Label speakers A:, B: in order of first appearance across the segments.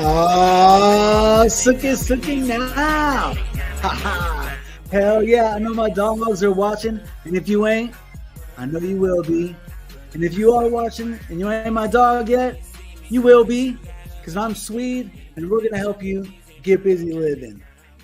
A: Oh, sucky now. Hell yeah, I know my dogs are watching. And if you ain't, I know you will be. And if you are watching and you ain't my dog yet, you will be. Because I'm Swede and we're going to help you get busy living.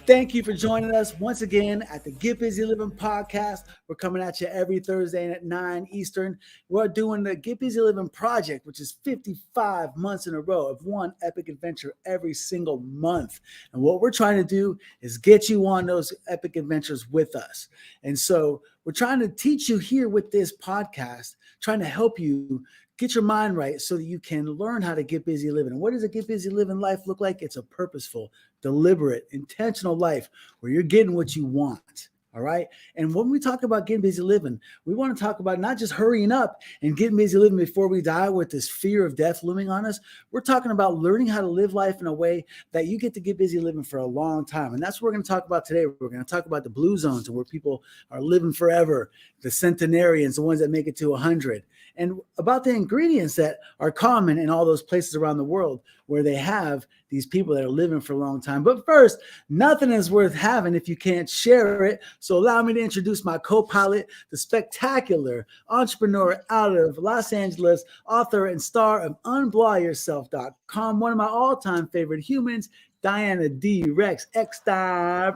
A: Thank you for joining us once again at the Git Bizzy Livin podcast. We're coming at you every Thursday at 9 Eastern. We're doing the Git Bizzy Livin project, which is 55 months in a row of one epic adventure every single month. And what we're trying to do is get you on those epic adventures with us. And so we're trying to teach you here with this podcast, trying to help you get your mind right so that you can learn how to get busy living. And what does a get busy living life look like? It's a purposeful, deliberate, intentional life where you're getting what you want. All right. And when we talk about getting busy living, we want to talk about not just hurrying up and getting busy living before we die with this fear of death looming on us. We're talking about learning how to live life in a way that you get to get busy living for a long time. And that's what we're going to talk about today. We're going to talk about the blue zones where people are living forever, the centenarians, the ones that make it to 100. And about the ingredients that are common in all those places around the world where they have these people that are living for a long time. But first, nothing is worth having if you can't share it. So allow me to introduce my co-pilot, the spectacular entrepreneur out of Los Angeles, author and star of unblawyourself.com, one of my all-time favorite humans, Diana D. Rex Eckstein.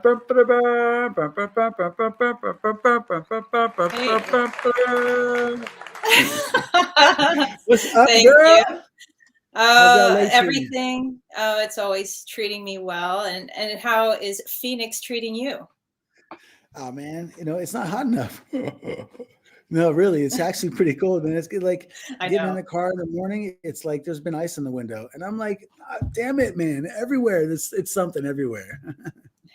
A: What's up,
B: Thank
A: girl?
B: you. Everything. Oh, it's always treating me well. And how is Phoenix treating you?
A: Oh man, it's not hot enough. No, really, it's actually pretty cold, man. It's good. Like getting in the car in the morning, it's like there's been ice in the window, and I'm like, damn it, man! Everywhere, it's something everywhere.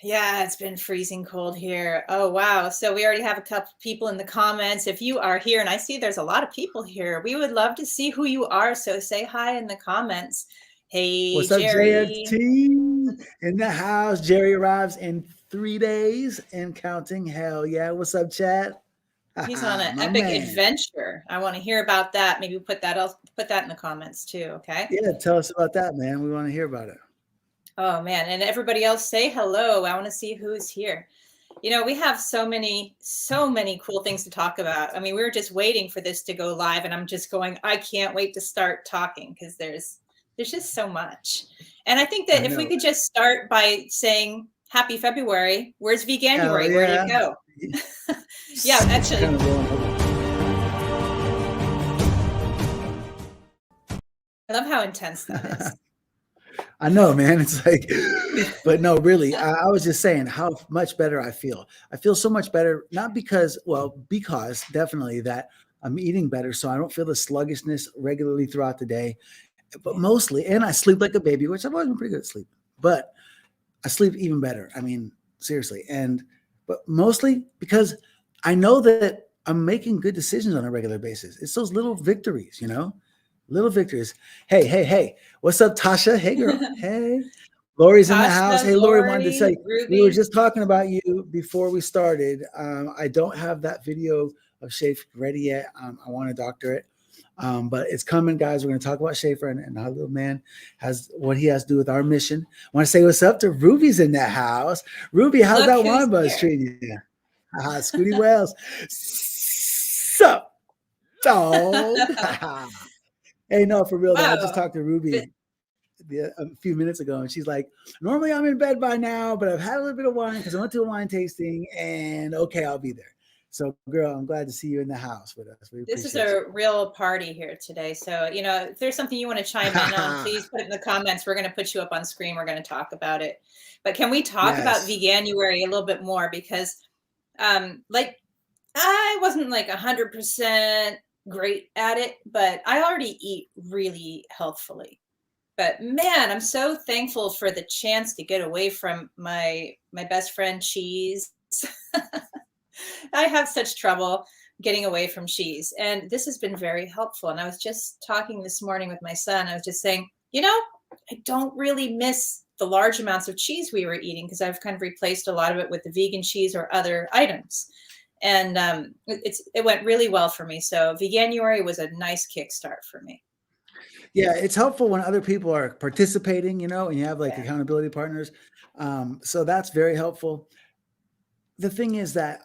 B: Yeah, it's been freezing cold here. Oh, wow. So we already have a couple people in the comments. If you are here, and I see there's a lot of people here, we would love to see who you are. So say hi in the comments. Hey,
A: what's up,
B: Jerry?
A: JFT in the house. Jerry arrives in 3 days and counting. Hell yeah! What's up, Chad?
B: He's on an epic adventure. I want to hear about that. Maybe put that in the comments too. Okay.
A: Yeah, tell us about that, man. We want to hear about it.
B: Oh man, and everybody else say hello. I want to see who's here. We have so many cool things to talk about. I mean, we were just waiting for this to go live, and I'm just going, I can't wait to start talking because there's just so much. And I think that if we could just start by saying Happy February. Where's Veganuary?
A: Yeah.
B: Where did it go? Yeah, actually. I love how intense that is.
A: I know, man. It's like, but no, really, I was just saying how much better I feel. I feel so much better, not because definitely that I'm eating better. So I don't feel the sluggishness regularly throughout the day, but mostly, and I sleep like a baby, which I've always been pretty good at sleep, but I sleep even better. I mean, seriously. But mostly because I know that I'm making good decisions on a regular basis. It's those little victories, little victories. Hey, what's up, Tasha? Hey, girl. Hey, Lori's in the house. Hey, Lori, wanted to tell you, we were just talking about you before we started. I don't have that video of Schaefer ready yet. I want to doctor it, but it's coming, guys. We're going to talk about Schaefer and our little man has what he has to do with our mission. I want to say what's up to Ruby's in the house. Ruby, how's that wine buzz treating you? Scooty Wells. Sup, dog. Hey, no, for real. Wow. I just talked to Ruby a few minutes ago, and she's like, normally I'm in bed by now, but I've had a little bit of wine because I went to a wine tasting, and okay, I'll be there. So, girl, I'm glad to see you in the house with us.
B: This is a real party here today. So, if there's something you want to chime in on, please put it in the comments. We're going to put you up on screen. We're going to talk about it. But can we talk about Veganuary a little bit more? Because, I wasn't 100% great at it, but I already eat really healthfully. But man, I'm so thankful for the chance to get away from my best friend cheese. I have such trouble getting away from cheese, and this has been very helpful. And I was just talking this morning with my son. I was just saying, I don't really miss the large amounts of cheese we were eating because I've kind of replaced a lot of it with the vegan cheese or other items. And it went really well for me. So Veganuary was a nice kickstart for me.
A: Yeah, it's helpful when other people are participating, and you have like
B: Yeah.
A: accountability partners. So that's very helpful. The thing is that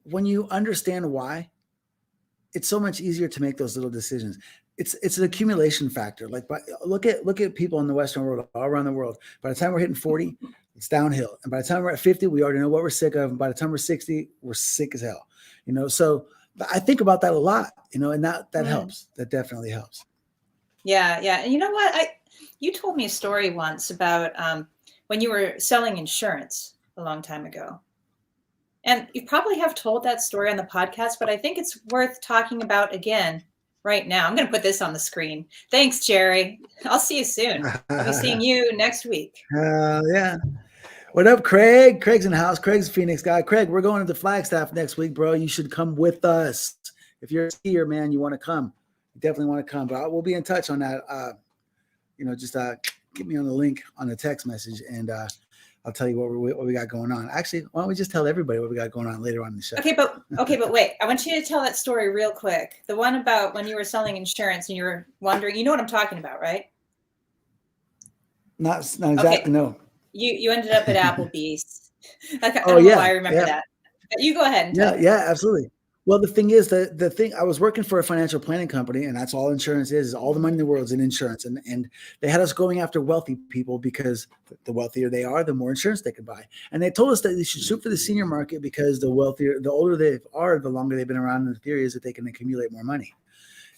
A: when you understand why, it's so much easier to make those little decisions. It's an accumulation factor. Like, look at people in the Western world, all around the world. By the time we're hitting 40, it's downhill, and by the time we're at 50, we already know what we're sick of. And by the time we're 60, we're sick as hell. So I think about that a lot. And that helps. That definitely helps.
B: Yeah, yeah. And you know what? You told me a story once about when you were selling insurance a long time ago. And you probably have told that story on the podcast, but I think it's worth talking about again right now. I'm going to put this on the screen. Thanks, Jerry. I'll see you soon. I'll be seeing you next week.
A: Yeah. What up, Craig? Craig's in the house. Craig's a Phoenix guy. Craig, we're going to the Flagstaff next week, bro. You should come with us. If you're here, man, you want to come. You definitely want to come. But we'll be in touch on that. Just get me on the link on the text message, and I'll tell you what we got going on. Actually, why don't we just tell everybody what we got going on later on in the show?
B: Okay, but wait. I want you to tell that story real quick. The one about when you were selling insurance and you were wondering. You know what I'm talking about, right?
A: Not exactly. Okay. No.
B: You ended up at Applebee's. I don't know why I remember that. But you go ahead and tell me.
A: Yeah, absolutely. Well, the thing is, the thing, I was working for a financial planning company, and that's all insurance is all the money in the world is in insurance. And they had us going after wealthy people because the wealthier they are, the more insurance they could buy. And they told us that they should shoot for the senior market because the older they are, the longer they've been around. And the theory is that they can accumulate more money.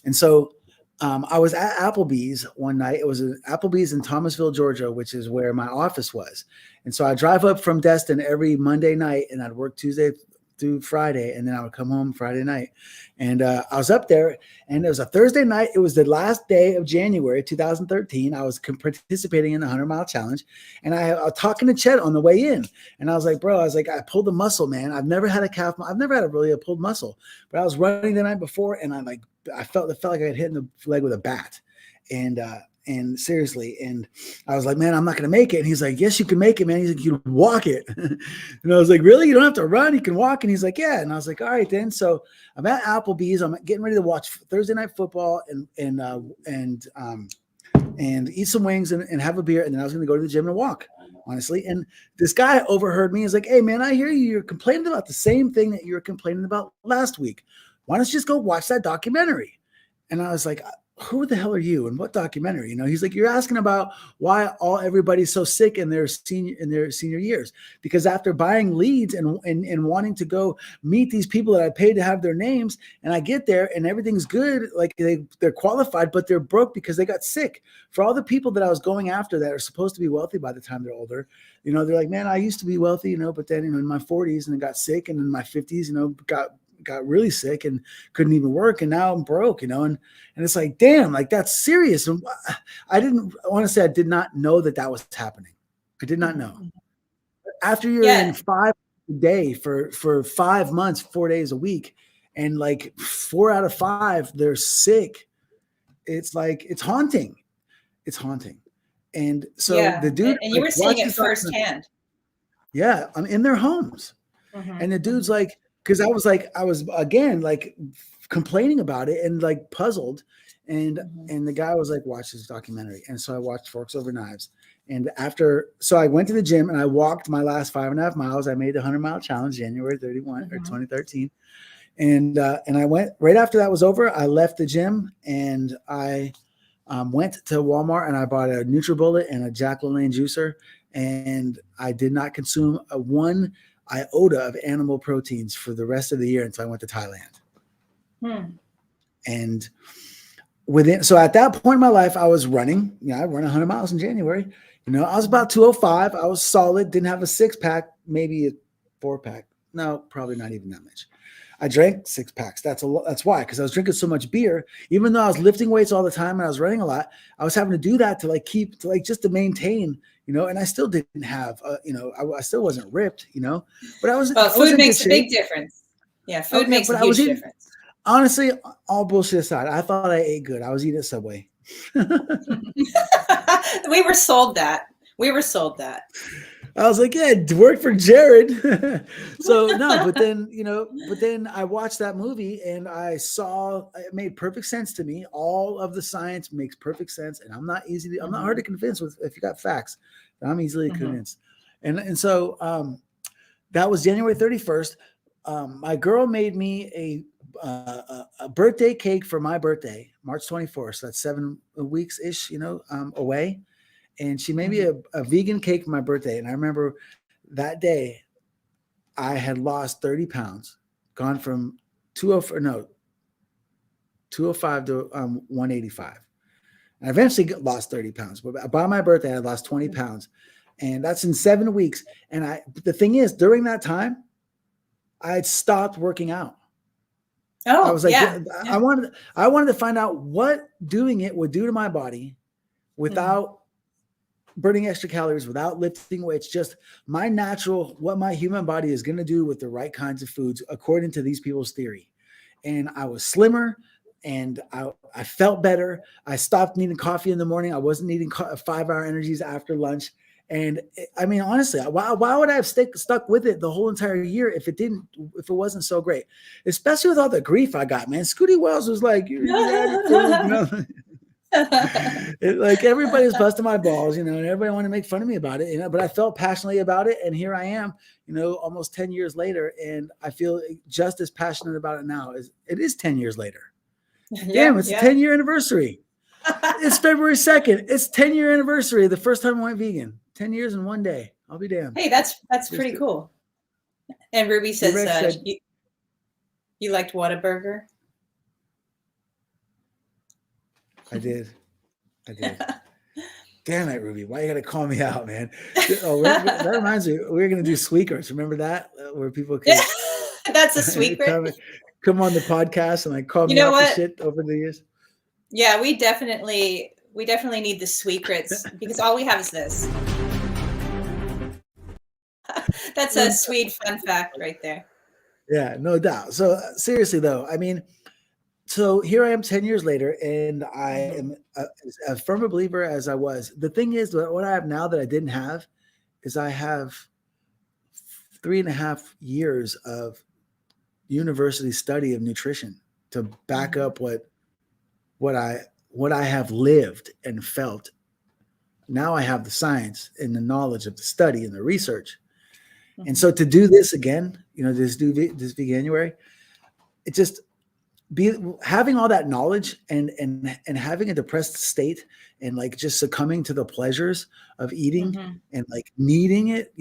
A: And so I was at Applebee's one night. It was Applebee's in Thomasville, Georgia, which is where my office was. And so I drive up from Destin every Monday night, and I'd work Tuesday through Friday, and then I would come home Friday night. And I was up there, and it was a Thursday night. It was the last day of January 2013. I was participating in the 100-mile challenge, and I was talking to Chet on the way in, and I was like, bro, I pulled a muscle, man. I've never had I've never had a pulled muscle, but I was running the night before, and I felt like I had hit in the leg with a bat. And seriously, and I was like, man, I'm not going to make it. And he's like, yes, you can make it, man. He's like, you walk it. And I was like, really? You don't have to run. You can walk. And he's like, yeah. And I was like, all right, then. So I'm at Applebee's. I'm getting ready to watch Thursday night football and eat some wings and have a beer. And then I was going to go to the gym and walk, honestly. And this guy overheard me. He's like, hey, man, I hear you're complaining about the same thing that you were complaining about last week. Why don't you just go watch that documentary? And I was like, who the hell are you and what documentary? He's like, you're asking about why everybody's so sick in their senior years, because after buying leads and wanting to go meet these people that I paid to have their names, and I get there and everything's good, like they're qualified, but they're broke because they got sick. For all the people that I was going after that are supposed to be wealthy by the time they're older, they're like, man, I used to be wealthy, but then in my 40s and I got sick, and in my 50s, got really sick and couldn't even work, and now I'm broke, and it's like, damn, like that's serious. And I did not know that was happening. I did not know. After you're in 5 a day for 5 months, 4 days a week, and like 4 out of 5 they're sick, it's like it's haunting. And so the dude,
B: and you were seeing it firsthand.
A: Yeah, I'm in their homes, and the dude's like, because I was again like complaining about it and like puzzled, and the guy was like, watch this documentary. And so I watched Forks Over Knives, and so I went to the gym and I walked my last 5.5 miles. I made the 100-mile challenge January 31 or 2013, and I went right after that was over. I left the gym and I went to Walmart and I bought a NutriBullet and a Jack LaLanne juicer, and I did not consume one iota of animal proteins for the rest of the year until I went to Thailand. And so at that point in my life, I was running. I run 100 miles in January. I was about 205. I was solid. Didn't have a 6-pack, maybe a 4-pack. No, probably not even that much. I drank 6-packs. That's why, because I was drinking so much beer. Even though I was lifting weights all the time and I was running a lot, I was having to do that just to maintain. And I still didn't have, I still wasn't ripped, but I was.
B: Well, food makes a big difference. Yeah, food makes a huge difference.
A: Honestly, all bullshit aside, I thought I ate good. I was eating at Subway.
B: We were sold that.
A: I was like, yeah, it worked for Jared. So no, but then I watched that movie and I saw it made perfect sense to me. All of the science makes perfect sense, and I'm not hard to convince with if you got facts. I'm easily convinced. And so that was January 31st. My girl made me a birthday cake for my birthday, March 24th. So that's 7 weeks ish, away. And she made me a vegan cake for my birthday. And I remember that day I had lost 30 pounds, gone from 205 to 185. And I eventually lost 30 pounds. But by my birthday, I lost 20 pounds. And that's in 7 weeks. And the thing is, during that time, I had stopped working out. I
B: Oh,
A: was like,
B: yeah.
A: I wanted to find out what doing it would do to my body without burning extra calories, without lifting weights, just my natural, what my human body is going to do with the right kinds of foods, according to these people's theory. And I was slimmer and I felt better. I stopped needing coffee in the morning. I wasn't needing 5-hour energies after lunch. And I mean, honestly, why would I have stuck with it the whole entire year if it wasn't so great? Especially with all the grief I got, man. Scooty Wells was like, "You're eating food," like everybody's busting my balls, and everybody wanted to make fun of me about it, but I felt passionately about it. And here I am, almost 10 years later. And I feel just as passionate about it now as it is 10 years later. Damn, it's a 10-year anniversary. It's February 2nd. It's 10-year anniversary. The first time I went vegan. 10 years in one day. I'll be damned.
B: Hey, that's pretty cool. And Ruby says, you liked Whataburger?
A: I did. Damn it, Ruby. Why you got to call me out, man? Oh, that reminds me. We're going to do Sweetgrits. Remember that? Where people could...
B: That's a Sweetgrit.
A: come on the podcast and call me out for shit over the years.
B: Yeah, we definitely need the Sweetgrits because all we have is this. That's a sweet fun fact right there.
A: Yeah, no doubt. So seriously though, I mean, so here I am 10 years later, and I am a firm believer as I was. The thing is, what I have now that I didn't have is I have 3.5 years of university study of nutrition to back up what I have lived and felt. Now I have the science and the knowledge of the study and the research. And so to do this again, this Veganuary, it just having all that knowledge and having a depressed state and just succumbing to the pleasures of eating and needing it,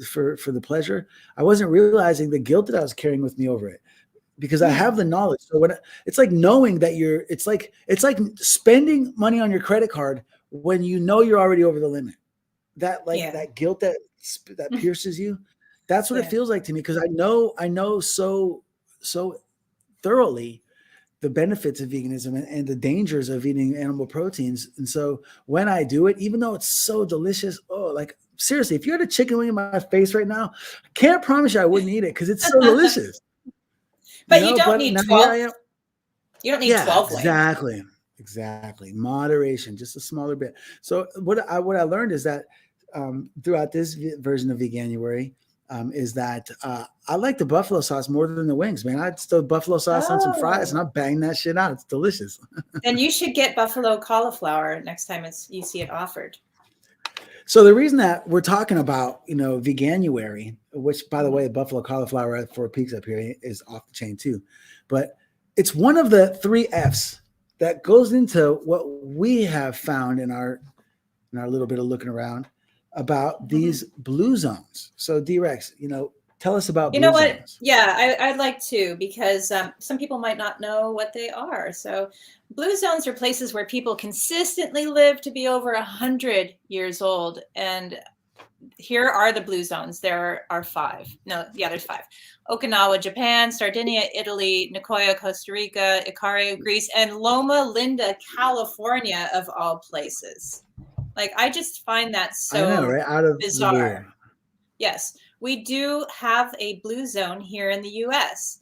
A: for the pleasure. I wasn't realizing the guilt that I was carrying with me over it, because I have the knowledge. So it's like knowing that it's like spending money on your credit card when you're already over the limit. That that guilt that pierces you. That's what it feels like to me, because I know so thoroughly the benefits of veganism and the dangers of eating animal proteins. And so when I do it, even though it's so delicious, seriously, if you had a chicken wing in my face right now, I can't promise you I wouldn't eat it because it's so delicious.
B: But you don't need 12. You don't need 12 wings.
A: Exactly. Moderation, just a smaller bit. So what I learned is that throughout this version of Veganuary, is that I like the buffalo sauce more than the wings, man. I'd still buffalo sauce on some fries and I'll bang that shit out. It's delicious.
B: And you should get buffalo cauliflower next time you see it offered.
A: So the reason that we're talking about, Veganuary, which by the way, buffalo cauliflower at Four Peaks up here is off the chain too, but it's one of the 3 F's that goes into what we have found in our little bit of looking around about these blue zones. So D-Rex, tell us about blue zones. You know what?
B: Yeah, I'd like to, because some people might not know what they are. So blue zones are places where people consistently live to be over 100 years old. And here are the blue zones. There are 5. There's 5. Okinawa, Japan; Sardinia, Italy; Nicoya, Costa Rica; Icaria, Greece; and Loma Linda, California, of all places. I just find that so
A: Out of
B: bizarre. Yes, we do have a blue zone here in the U.S.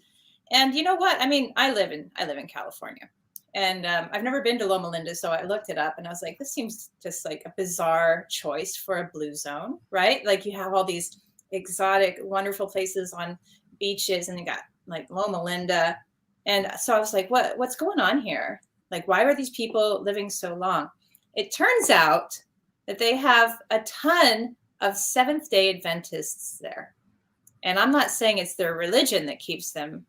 B: And you know what? I mean, I live in California, And I've never been to Loma Linda, so I looked it up and I was like, this seems just like a bizarre choice for a blue zone, right? Like you have all these exotic, wonderful places on beaches, and you got like Loma Linda. And so I was like, what's going on here? Like, why are these people living so long? It turns out that they have a ton of Seventh-day Adventists there. And I'm not saying it's their religion that keeps them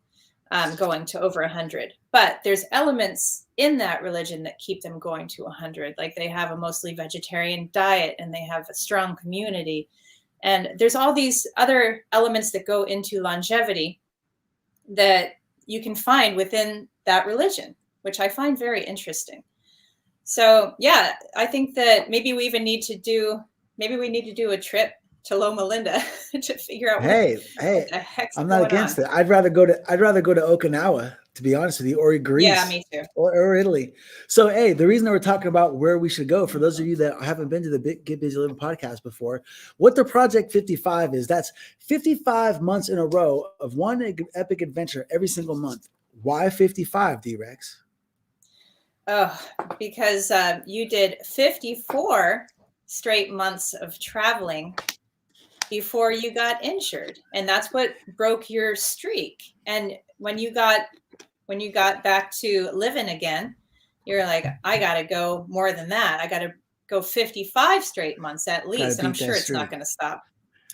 B: going to over 100, but there's elements in that religion that keep them going to 100. Like they have a mostly vegetarian diet and they have a strong community. And there's all these other elements that go into longevity that you can find within that religion, which I find very interesting. So yeah, I think that maybe we need to do a trip to Loma Linda to figure out
A: what the heck's I'm not against it. I'd rather go to Okinawa, to be honest with you, or Greece.
B: Yeah, me too.
A: Or Italy. So hey, the reason that we're talking about where we should go, for those of you that haven't been to the Git Bizzy Livin podcast before, what the Project 55 is, that's 55 months in a row of one epic adventure every single month. Why 55, D-Rex?
B: Oh, because you did 54 straight months of traveling before you got injured, and that's what broke your streak. And when you got back to living again, you're like, I gotta go more than that. I gotta go 55 straight months at least, and I'm sure it's not going to stop.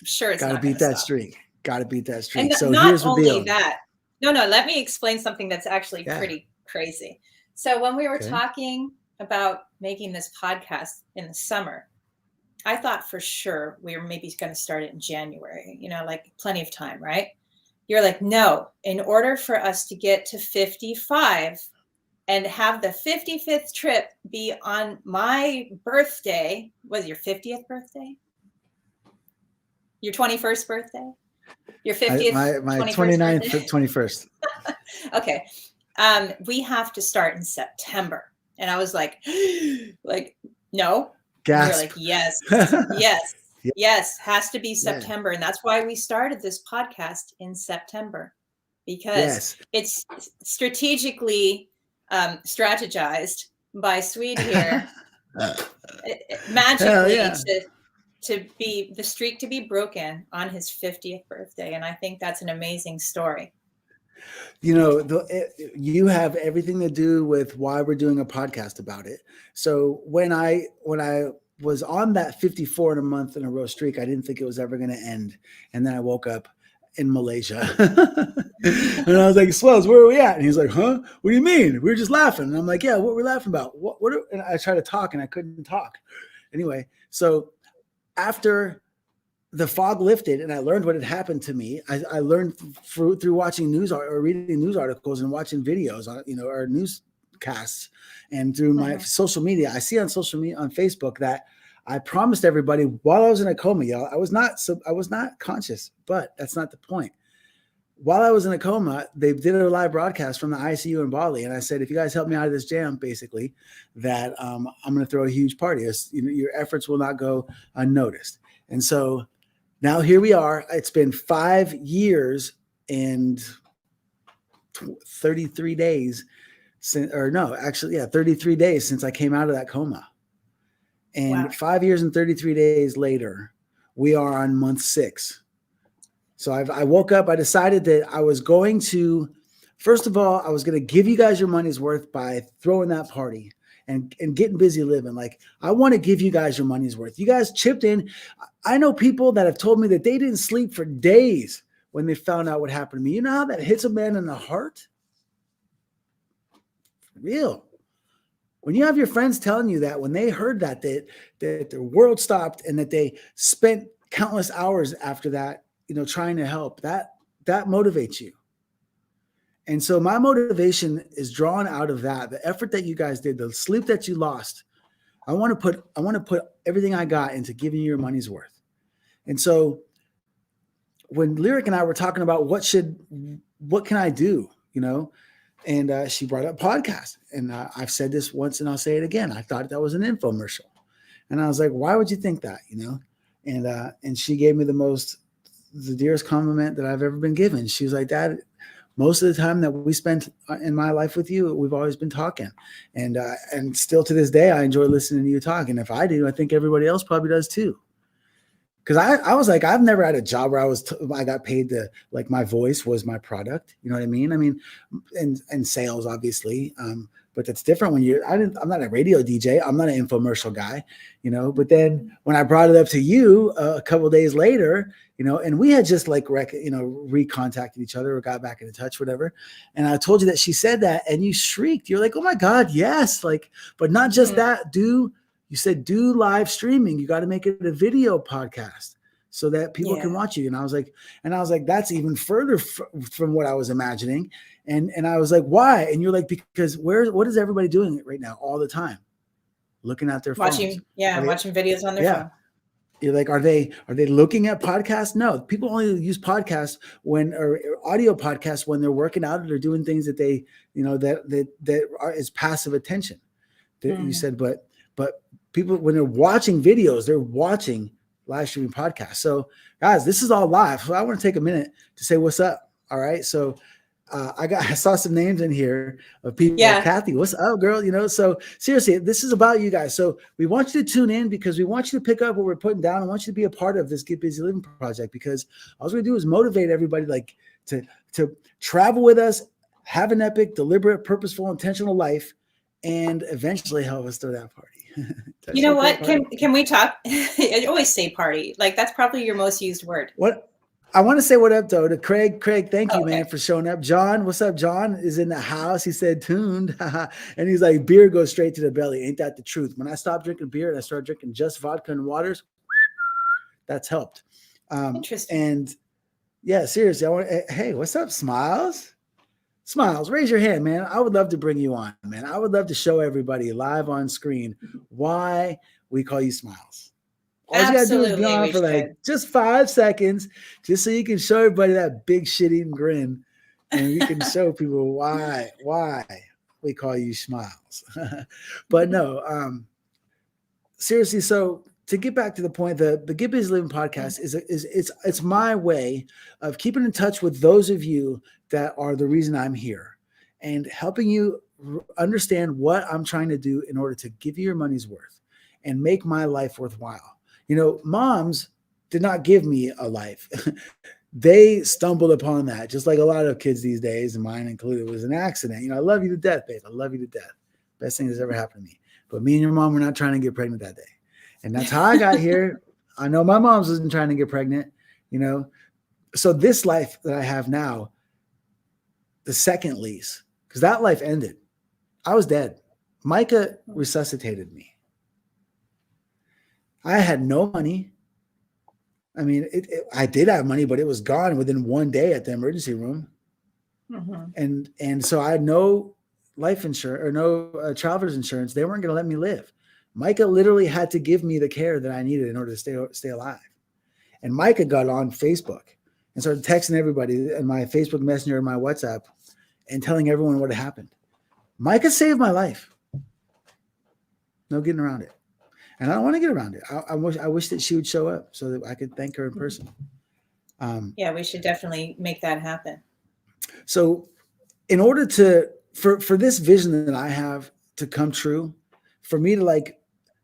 B: I'm sure it's
A: gotta
B: not
A: beat that
B: stop.
A: streak. Gotta beat that streak.
B: And
A: so
B: not
A: here's the
B: only
A: deal.
B: that. No, let me explain something that's actually pretty crazy. So when we were talking about making this podcast in the summer, I thought for sure we were maybe going to start it in January, like plenty of time, right? You're like, no, in order for us to get to 55 and have the 55th trip be on my birthday, was your 50th birthday? Your 21st birthday? Your 50th?
A: My 29th, 21st.
B: Okay. We have to start in September. And I was like, no. You're like, yes, yes, has to be September. And that's why we started this podcast in September, because it's strategically strategized by Swede here magically to be the streak to be broken on his 50th birthday. And I think that's an amazing story.
A: You have everything to do with why we're doing a podcast about it. So when I was on that 54 in a month in a row streak, I didn't think it was ever going to end. And then I woke up in Malaysia and I was like, Swells, where are we at? And he's like, huh? What do you mean? We were just laughing. And I'm like, yeah, what we're laughing about? And I tried to talk and I couldn't talk. Anyway, so after the fog lifted and I learned what had happened to me, I learned through watching news or reading news articles and watching videos on, or newscasts, and through my social media. I see on social media, on Facebook, that I promised everybody while I was in a coma, y'all, I was not conscious, but that's not the point. While I was in a coma, they did a live broadcast from the ICU in Bali. And I said, if you guys help me out of this jam, basically, that I'm going to throw a huge party. Your efforts will not go unnoticed. And so now here we are. It's been 5 years and 33 days since, 33 days since I came out of that coma. And 5 years and 33 days later, we are on month 6. So I woke up, I decided that I was going to, first of all, I was going to give you guys your money's worth by throwing that party and getting busy living. Like, I want to give you guys your money's worth. You guys chipped in. I know people that have told me that they didn't sleep for days when they found out what happened to me. You know how that hits a man in the heart? Real. When you have your friends telling you that, when they heard that the world stopped and that they spent countless hours after that, trying to help, that motivates you. And so my motivation is drawn out of that, the effort that you guys did, the sleep that you lost. I want to put everything I got into giving you your money's worth. And so when Lyric and I were talking about what can I do, and she brought up podcast, and I've said this once and I'll say it again. I thought that was an infomercial, and I was like, why would you think that? And she gave me the dearest compliment that I've ever been given. She was like, Dad, most of the time that we spent in my life with you, we've always been talking, and still to this day, I enjoy listening to you talk. And if I do, I think everybody else probably does too. Because I was like, I've never had a job where I got paid to, like, my voice was my product. You know what I mean? I mean, and sales obviously, but that's different when I'm not a radio DJ. I'm not an infomercial guy, you know. But then when I brought it up to you a couple of days later, you know, and we had just like recontacted each other or got back into touch, whatever. And I told you that she said that, and you shrieked. You're like, oh my God, yes, like, but not just that, You said do live streaming. You got to make it a video podcast so that people can watch you. And I was like, that's even further from what I was imagining. And I was like, why? And you're like, because what is everybody doing right now all the time? Looking at their phones.
B: Watching videos on their phone.
A: You're like, are they looking at podcasts? No, people only use podcasts or audio podcasts when they're working out or they're doing things that they, you know, that is passive attention. You said, but people, when they're watching videos, they're watching live streaming podcasts. So guys, this is all live. So I want to take a minute to say what's up. All right. So I saw some names in here of people. Like, Kathy, what's up, girl? You know, so seriously, this is about you guys. So we want you to tune in because we want you to pick up what we're putting down. I want you to be a part of this Git Bizzy Livin project, because all we're going to do is motivate everybody, like, to travel with us, have an epic, deliberate, purposeful, intentional life, and eventually help us throw that party.
B: You know what? Can we talk? I always say party. Like, that's probably your most used word.
A: What? I want to say what up though to Craig. Craig, thank you, man, for showing up. John, what's up? John is in the house. He said tuned. And he's like, beer goes straight to the belly. Ain't that the truth? When I stopped drinking beer and I started drinking just vodka and waters, that's helped.
B: Interesting.
A: And yeah, seriously, hey, what's up, Smiles? Smiles, raise your hand, man. I would love to bring you on, man. I would love to show everybody live on screen why we call you Smiles. All you gotta do is be on for like just 5 seconds, just so you can show everybody that big shit-eating grin, and you can show people why we call you Smiles. But no, seriously. So to get back to the point, the Git Bizzy Livin podcast it's my way of keeping in touch with those of you that are the reason I'm here, and helping you understand what I'm trying to do in order to give you your money's worth and make my life worthwhile. You know, moms did not give me a life. They stumbled upon that, just like a lot of kids these days, and mine included. It was an accident. You know, I love you to death, babe. I love you to death. Best thing that's ever happened to me. But me and your mom were not trying to get pregnant that day. And that's how I got here. I know my mom's wasn't trying to get pregnant, you know. So this life that I have now, the second lease, because that life ended. I was dead. Micah resuscitated me. I had no money. I mean, I did have money, but it was gone within 1 day at the emergency room. Mm-hmm. And so I had no life insurance or no traveler's insurance. They weren't going to let me live. Micah literally had to give me the care that I needed in order to stay alive. And Micah got on Facebook and started texting everybody in my Facebook Messenger and my WhatsApp and telling everyone what had happened. Micah saved my life. No getting around it. And I don't want to get around it. I wish that she would show up so that I could thank her in person.
B: Yeah, we should definitely make that happen.
A: So in order for this vision that I have to come true, for me to like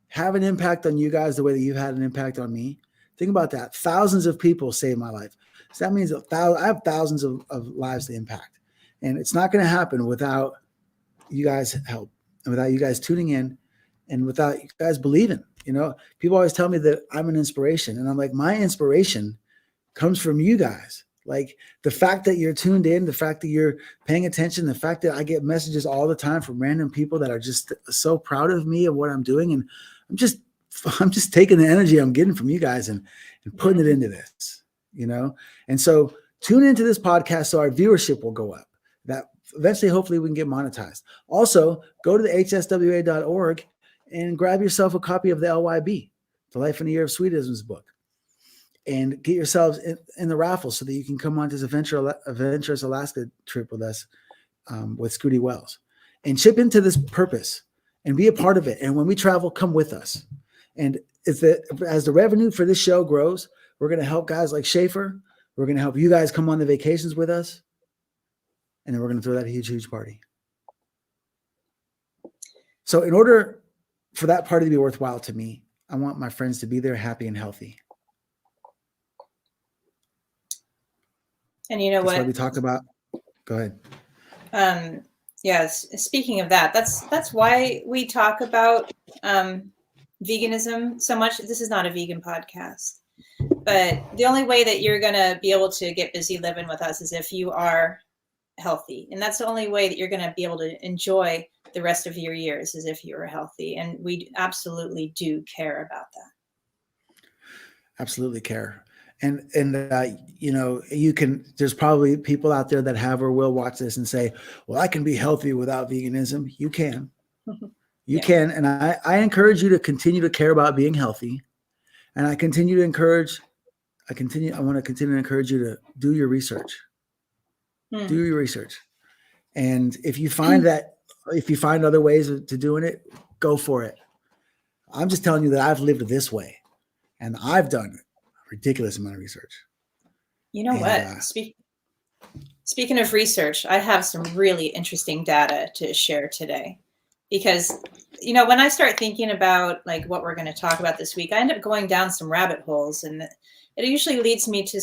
A: have an impact on you guys the way that you've had an impact on me, think about that. Thousands of people saved my life. So that means I have thousands of lives to impact. And it's not going to happen without you guys' help and without you guys tuning in and without you guys believing. You know, people always tell me that I'm an inspiration. And I'm like, my inspiration comes from you guys. Like the fact that you're tuned in, the fact that you're paying attention, the fact that I get messages all the time from random people that are just so proud of me and what I'm doing. And I'm just taking the energy I'm getting from you guys and putting it into this, you know? And so tune into this podcast so our viewership will go up. That eventually, hopefully we can get monetized. Also, go to the hswa.org and grab yourself a copy of the LYB, The Life in a Year of Sweetisms book, and get yourselves in the raffle so that you can come on this adventurous Alaska trip with us, with Scooty Wells, and chip into this purpose and be a part of it. And when we travel, come with us. And as the revenue for this show grows, we're going to help guys like Schaefer. We're going to help you guys come on the vacations with us. and then we're going to throw that huge party. So in order for that party to be worthwhile to me, I want my friends to be there, happy and healthy.
B: And you know
A: That's
B: what?
A: why we talk about. Go ahead.
B: Yes. Speaking of that, that's why we talk about veganism so much. This is not a vegan podcast, but the only way that you're going to be able to get busy living with us is if you are healthy. And that's the only way that you're going to be able to enjoy the rest of your years is if you're healthy. And we absolutely do care about that.
A: Absolutely care. And you know, there's probably people out there that have or will watch this and say, well, I can be healthy without veganism. You can. You can. And I encourage you to continue to care about being healthy. And I want to continue to encourage you to do your research. Do your research. And if you find other ways to doing it, go for it. I'm just telling you that I've lived this way and I've done a ridiculous amount of research.
B: You know what? Speaking of research, I have some really interesting data to share today because, you know, when I start thinking about like what we're going to talk about this week, I end up going down some rabbit holes, and it usually leads me to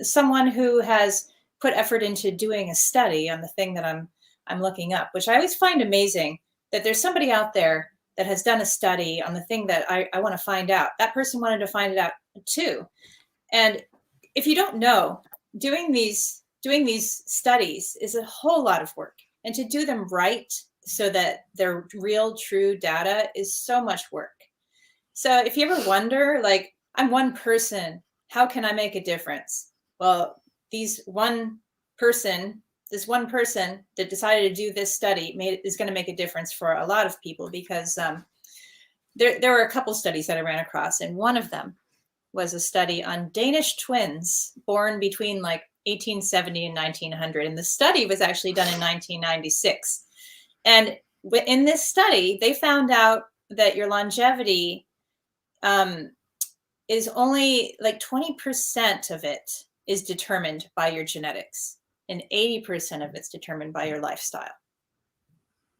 B: someone who has put effort into doing a study on the thing that I'm looking up, which I always find amazing that there's somebody out there that has done a study on the thing that I want to find out. That person wanted to find it out too. And if you don't know, doing these studies is a whole lot of work, and to do them right so that they're real, true data is so much work. So if you ever wonder, like, I'm one person, how can I make a difference? Well, this one person that decided to do this study is going to make a difference for a lot of people, because there were a couple studies that I ran across, and one of them was a study on Danish twins born between like 1870 and 1900. And the study was actually done in 1996. And in this study, they found out that your longevity is only like 20% of it is determined by your genetics, and 80% of it's determined by your lifestyle.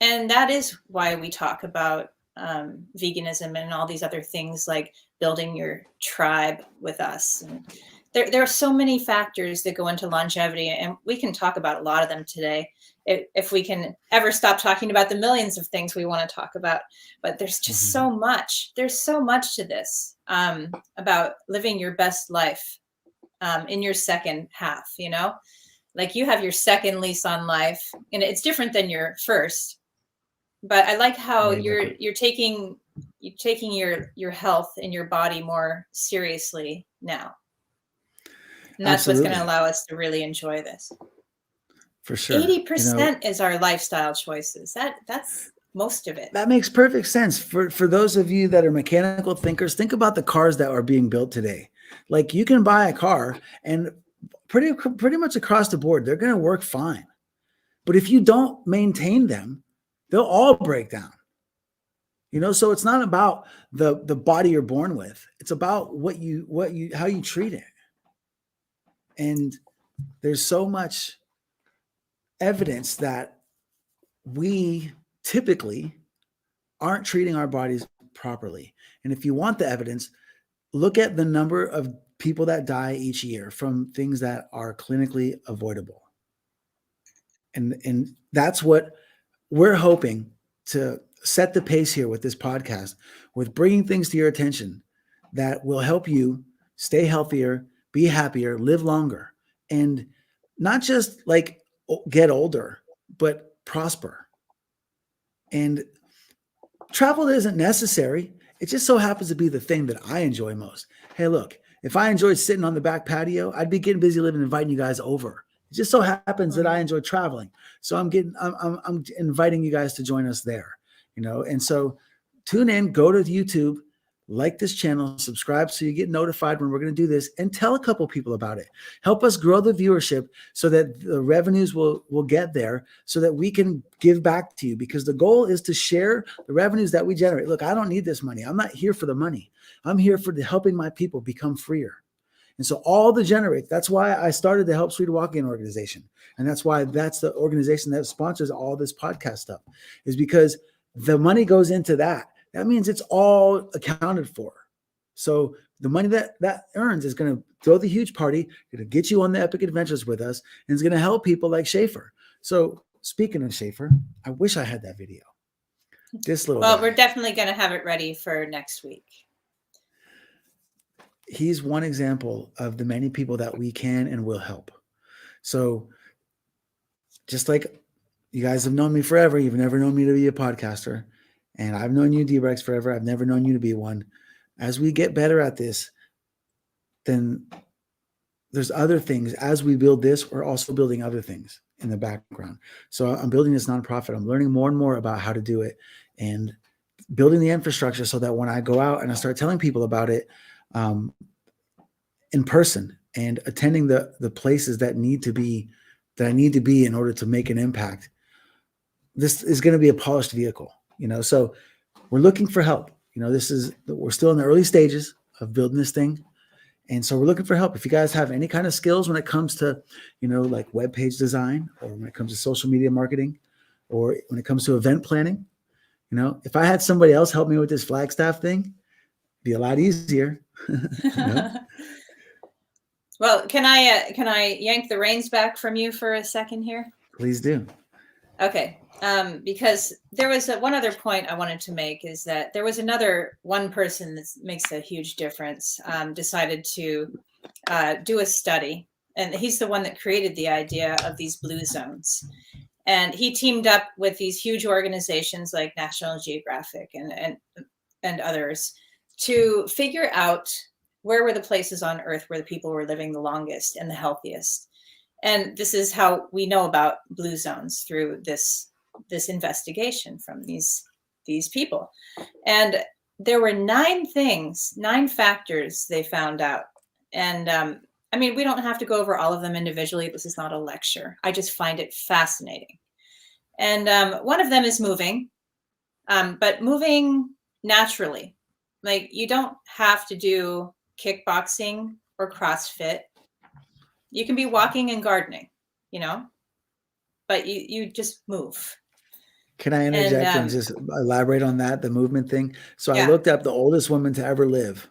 B: And that is why we talk about veganism and all these other things, like building your tribe with us. And there are so many factors that go into longevity, and we can talk about a lot of them today if we can ever stop talking about the millions of things we want to talk about. But there's just so much. There's so much to this about living your best life in your second half, you know? Like, you have your second lease on life, and it's different than your first. But I like how you're taking your health and your body more seriously now. And that's what's going to allow us to really enjoy this.
A: For sure.
B: 80% is our lifestyle choices. That's most of it.
A: That makes perfect sense. For those of you that are mechanical thinkers, think about the cars that are being built today. Like, you can buy a car and pretty much across the board, they're going to work fine. But if you don't maintain them, they'll all break down. You know, so it's not about the body you're born with. It's about how you treat it. And there's so much evidence that we typically aren't treating our bodies properly. And if you want the evidence, look at the number of people that die each year from things that are clinically avoidable. And that's what we're hoping to set the pace here with this podcast, with bringing things to your attention that will help you stay healthier, be happier, live longer, and not just like get older, but prosper. And travel isn't necessary. It just so happens to be the thing that I enjoy most. Hey, look, if I enjoyed sitting on the back patio, I'd be getting busy living, inviting you guys over. It just so happens that I enjoy traveling. So I'm inviting you guys to join us there, you know? And so tune in, go to YouTube, like this channel, subscribe so you get notified when we're going to do this, and tell a couple people about it. Help us grow the viewership so that the revenues will get there, so that we can give back to you, because the goal is to share the revenues that we generate. Look, I don't need this money. I'm not here for the money. I'm here for helping my people become freer. And so all the generates, that's why I started the Help Sweet Walking organization. And that's why that's the organization that sponsors all this podcast stuff, is because the money goes into that. That means it's all accounted for. So the money that earns is going to throw the huge party, going to get you on the epic adventures with us, and it's going to help people like Schaefer. So speaking of Schaefer, I wish I had that video. This little guy,
B: we're definitely going to have it ready for next week.
A: He's one example of the many people that we can and will help. So just like you guys have known me forever, you've never known me to be a podcaster, and I've known you, D-Rex, forever. I've never known you to be one. As we get better at this, then there's other things. As we build this, we're also building other things in the background. So I'm building this nonprofit. I'm learning more and more about how to do it and building the infrastructure so that when I go out and I start telling people about it in person and attending the places that I need to be in order to make an impact, this is going to be a polished vehicle, so we're looking for help. We're still in the early stages of building this thing. And so we're looking for help. If you guys have any kind of skills when it comes to, like web page design, or when it comes to social media marketing, or when it comes to event planning, if I had somebody else help me with this Flagstaff thing, it'd be a lot easier.
B: Well, can I yank the reins back from you for a second here?
A: Please do.
B: Okay. Because there was one other point I wanted to make, is that there was one person that makes a huge difference, decided to do a study, and he's the one that created the idea of these blue zones. And he teamed up with these huge organizations like National Geographic and others to figure out where were the places on Earth where the people were living the longest and the healthiest. And this is how we know about blue zones, through this investigation from these people. And there were 9 factors they found out. And we don't have to go over all of them individually. This is not a lecture. I just find it fascinating. And one of them is moving, but moving naturally. Like, you don't have to do kickboxing or CrossFit. You can be walking and gardening, but you just move.
A: Can I interject and just elaborate on that, the movement thing? So I looked up the oldest woman to ever live.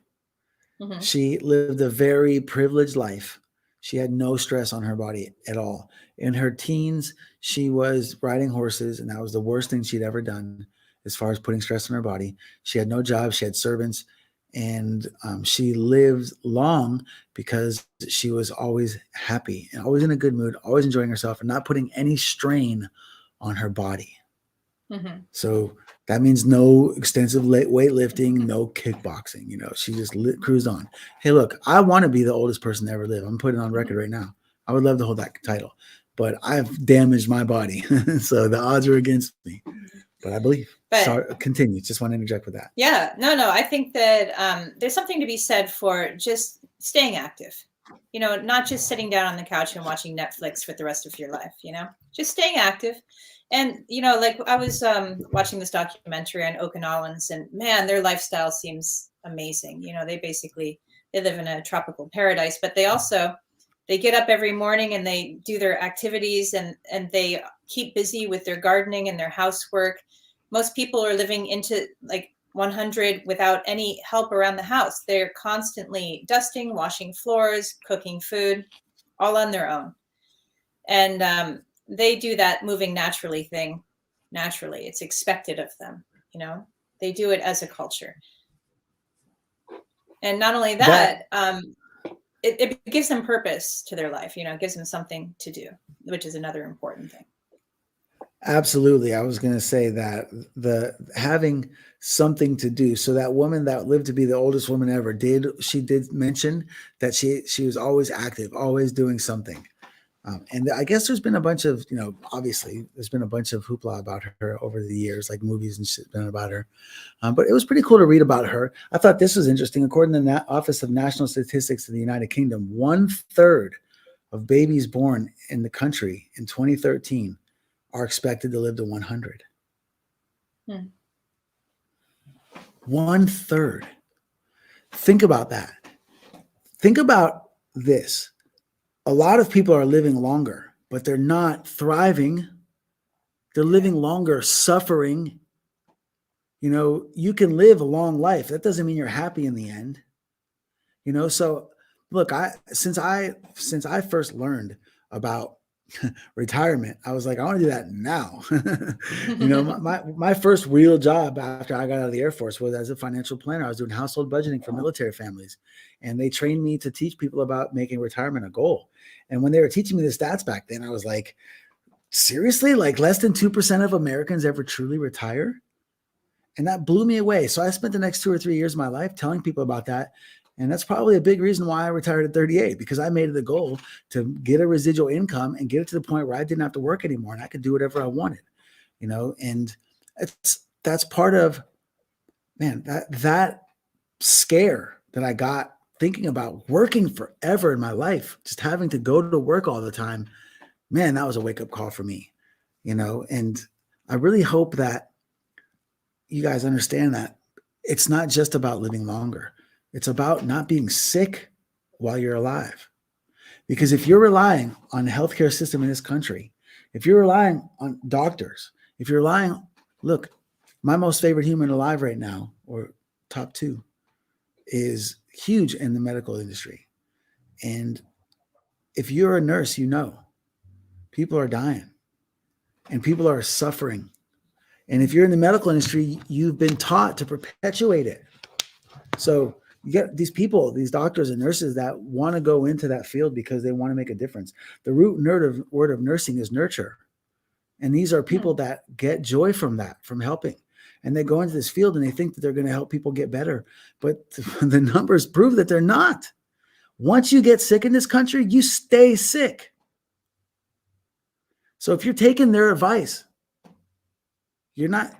A: Mm-hmm. She lived a very privileged life. She had no stress on her body at all. In her teens, she was riding horses, and that was the worst thing she'd ever done as far as putting stress on her body. She had no job. She had servants, and she lived long because she was always happy and always in a good mood, always enjoying herself, and not putting any strain on her body. Mm-hmm. So that means no extensive weightlifting, no kickboxing. She just cruised on. Hey, look, I want to be the oldest person to ever live. I'm putting it on record right now. I would love to hold that title, but I've damaged my body. So the odds are against me, but I believe. Sorry, continue. Just want to interject with that.
B: Yeah, no. I think that there's something to be said for just staying active. Not just sitting down on the couch and watching Netflix for the rest of your life, just staying active. And, like, I was watching this documentary on Okinawans, and man, their lifestyle seems amazing. They live in a tropical paradise, but they get up every morning and they do their activities, and they keep busy with their gardening and their housework. Most people are living into like 100 without any help around the house. They're constantly dusting, washing floors, cooking food, all on their own. And they do that moving naturally thing naturally. It's expected of them. They do it as a culture. And not only that, it gives them purpose to their life. It gives them something to do, which is another important thing.
A: Absolutely. I was going to say that the having something to do. So that woman that lived to be the oldest woman ever did mention that she was always active, always doing something. And I guess there's been a bunch of, obviously there's been a bunch of hoopla about her over the years, like movies and shit been about her. But it was pretty cool to read about her. I thought this was interesting. According to the Office of National Statistics of the United Kingdom, 1/3 of babies born in the country in 2013 are expected to live to 100. 1/3. Think about that. Think about this. A lot of people are living longer, but they're not thriving. They're living longer, suffering. You know, you can live a long life. That doesn't mean you're happy in the end. You know, so look, since I first learned about retirement, I was like, I want to do that now. You know, my first real job after I got out of the Air Force was as a financial planner. I was doing household budgeting for military families, and they trained me to teach people about making retirement a goal. And when they were teaching me the stats back then, I was like, seriously, like less than 2% of Americans ever truly retire? And that blew me away. So I spent the next 2 or 3 years of my life telling people about that. And that's probably a big reason why I retired at 38, because I made it a goal to get a residual income and get it to the point where I didn't have to work anymore and I could do whatever I wanted, you know. And that's part of, man, that scare that I got thinking about working forever in my life, just having to go to work all the time. Man, that was a wake-up call for me, you know. And I really hope that you guys understand that it's not just about living longer. It's about not being sick while you're alive. Because if you're relying on the healthcare system in this country, if you're relying on doctors, if you're relying, look, my most favorite human alive right now, or top two, is huge in the medical industry. And if you're a nurse, you know, people are dying and people are suffering. And if you're in the medical industry, you've been taught to perpetuate it. So you get these people, these doctors and nurses that want to go into that field because they want to make a difference. The root word of nursing is nurture. And these are people that get joy from that, from helping. And they go into this field and they think that they're going to help people get better. But the numbers prove that they're not. Once you get sick in this country, you stay sick. So if you're taking their advice, you're not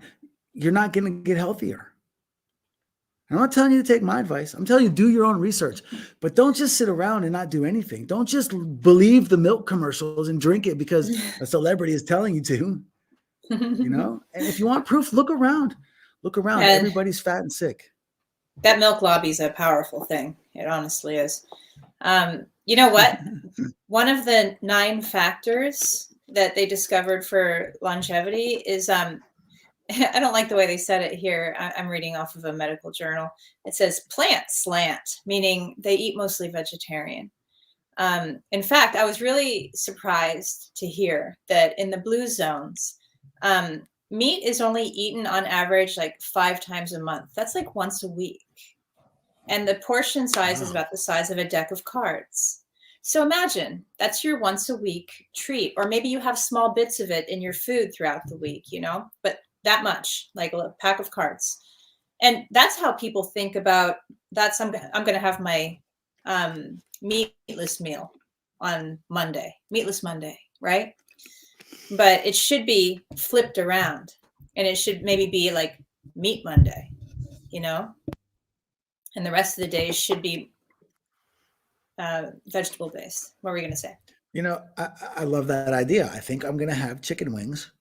A: going to get healthier. I'm not telling you to take my advice. I'm telling you, do your own research. But don't just sit around and not do anything. Don't just believe the milk commercials and drink it because a celebrity is telling you to. You know? And if you want proof, look around. Look around. And everybody's fat and sick.
B: That milk lobby is a powerful thing. It honestly is. You know what? One of the 9 factors that they discovered for longevity is I don't like the way they said it here. I'm reading off of a medical journal. It says plant slant, meaning they eat mostly vegetarian. In fact, I was really surprised to hear that in the blue zones, meat is only eaten on average like 5 times a month. That's like once a week. And the portion size is about the size of a deck of cards. So imagine that's your once a week treat, or maybe you have small bits of it in your food throughout the week, you know, but that much, like a pack of cards. And that's how people think about that's. I'm going to have my meatless meal on Monday, meatless Monday, right? But it should be flipped around, and it should maybe be like meat Monday, you know, and the rest of the days should be vegetable based. What were we going to say?
A: You know, I love that idea. I think I'm going to have chicken wings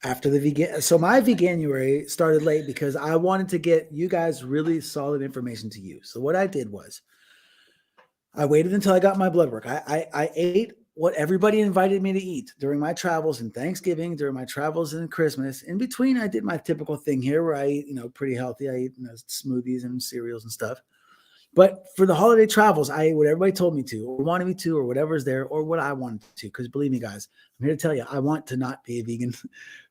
A: after the vegan. So my Veganuary started late because I wanted to get you guys really solid information to use. So what I did was I waited until I got my blood work. I ate what everybody invited me to eat during my travels and Thanksgiving, during my travels and Christmas. In between, I did my typical thing here where I eat, you know, pretty healthy. I eat, you know, smoothies and cereals and stuff. But for the holiday travels, I ate what everybody told me to, or wanted me to, or whatever's there, or what I wanted to. Because believe me, guys, I'm here to tell you, I want to not be a vegan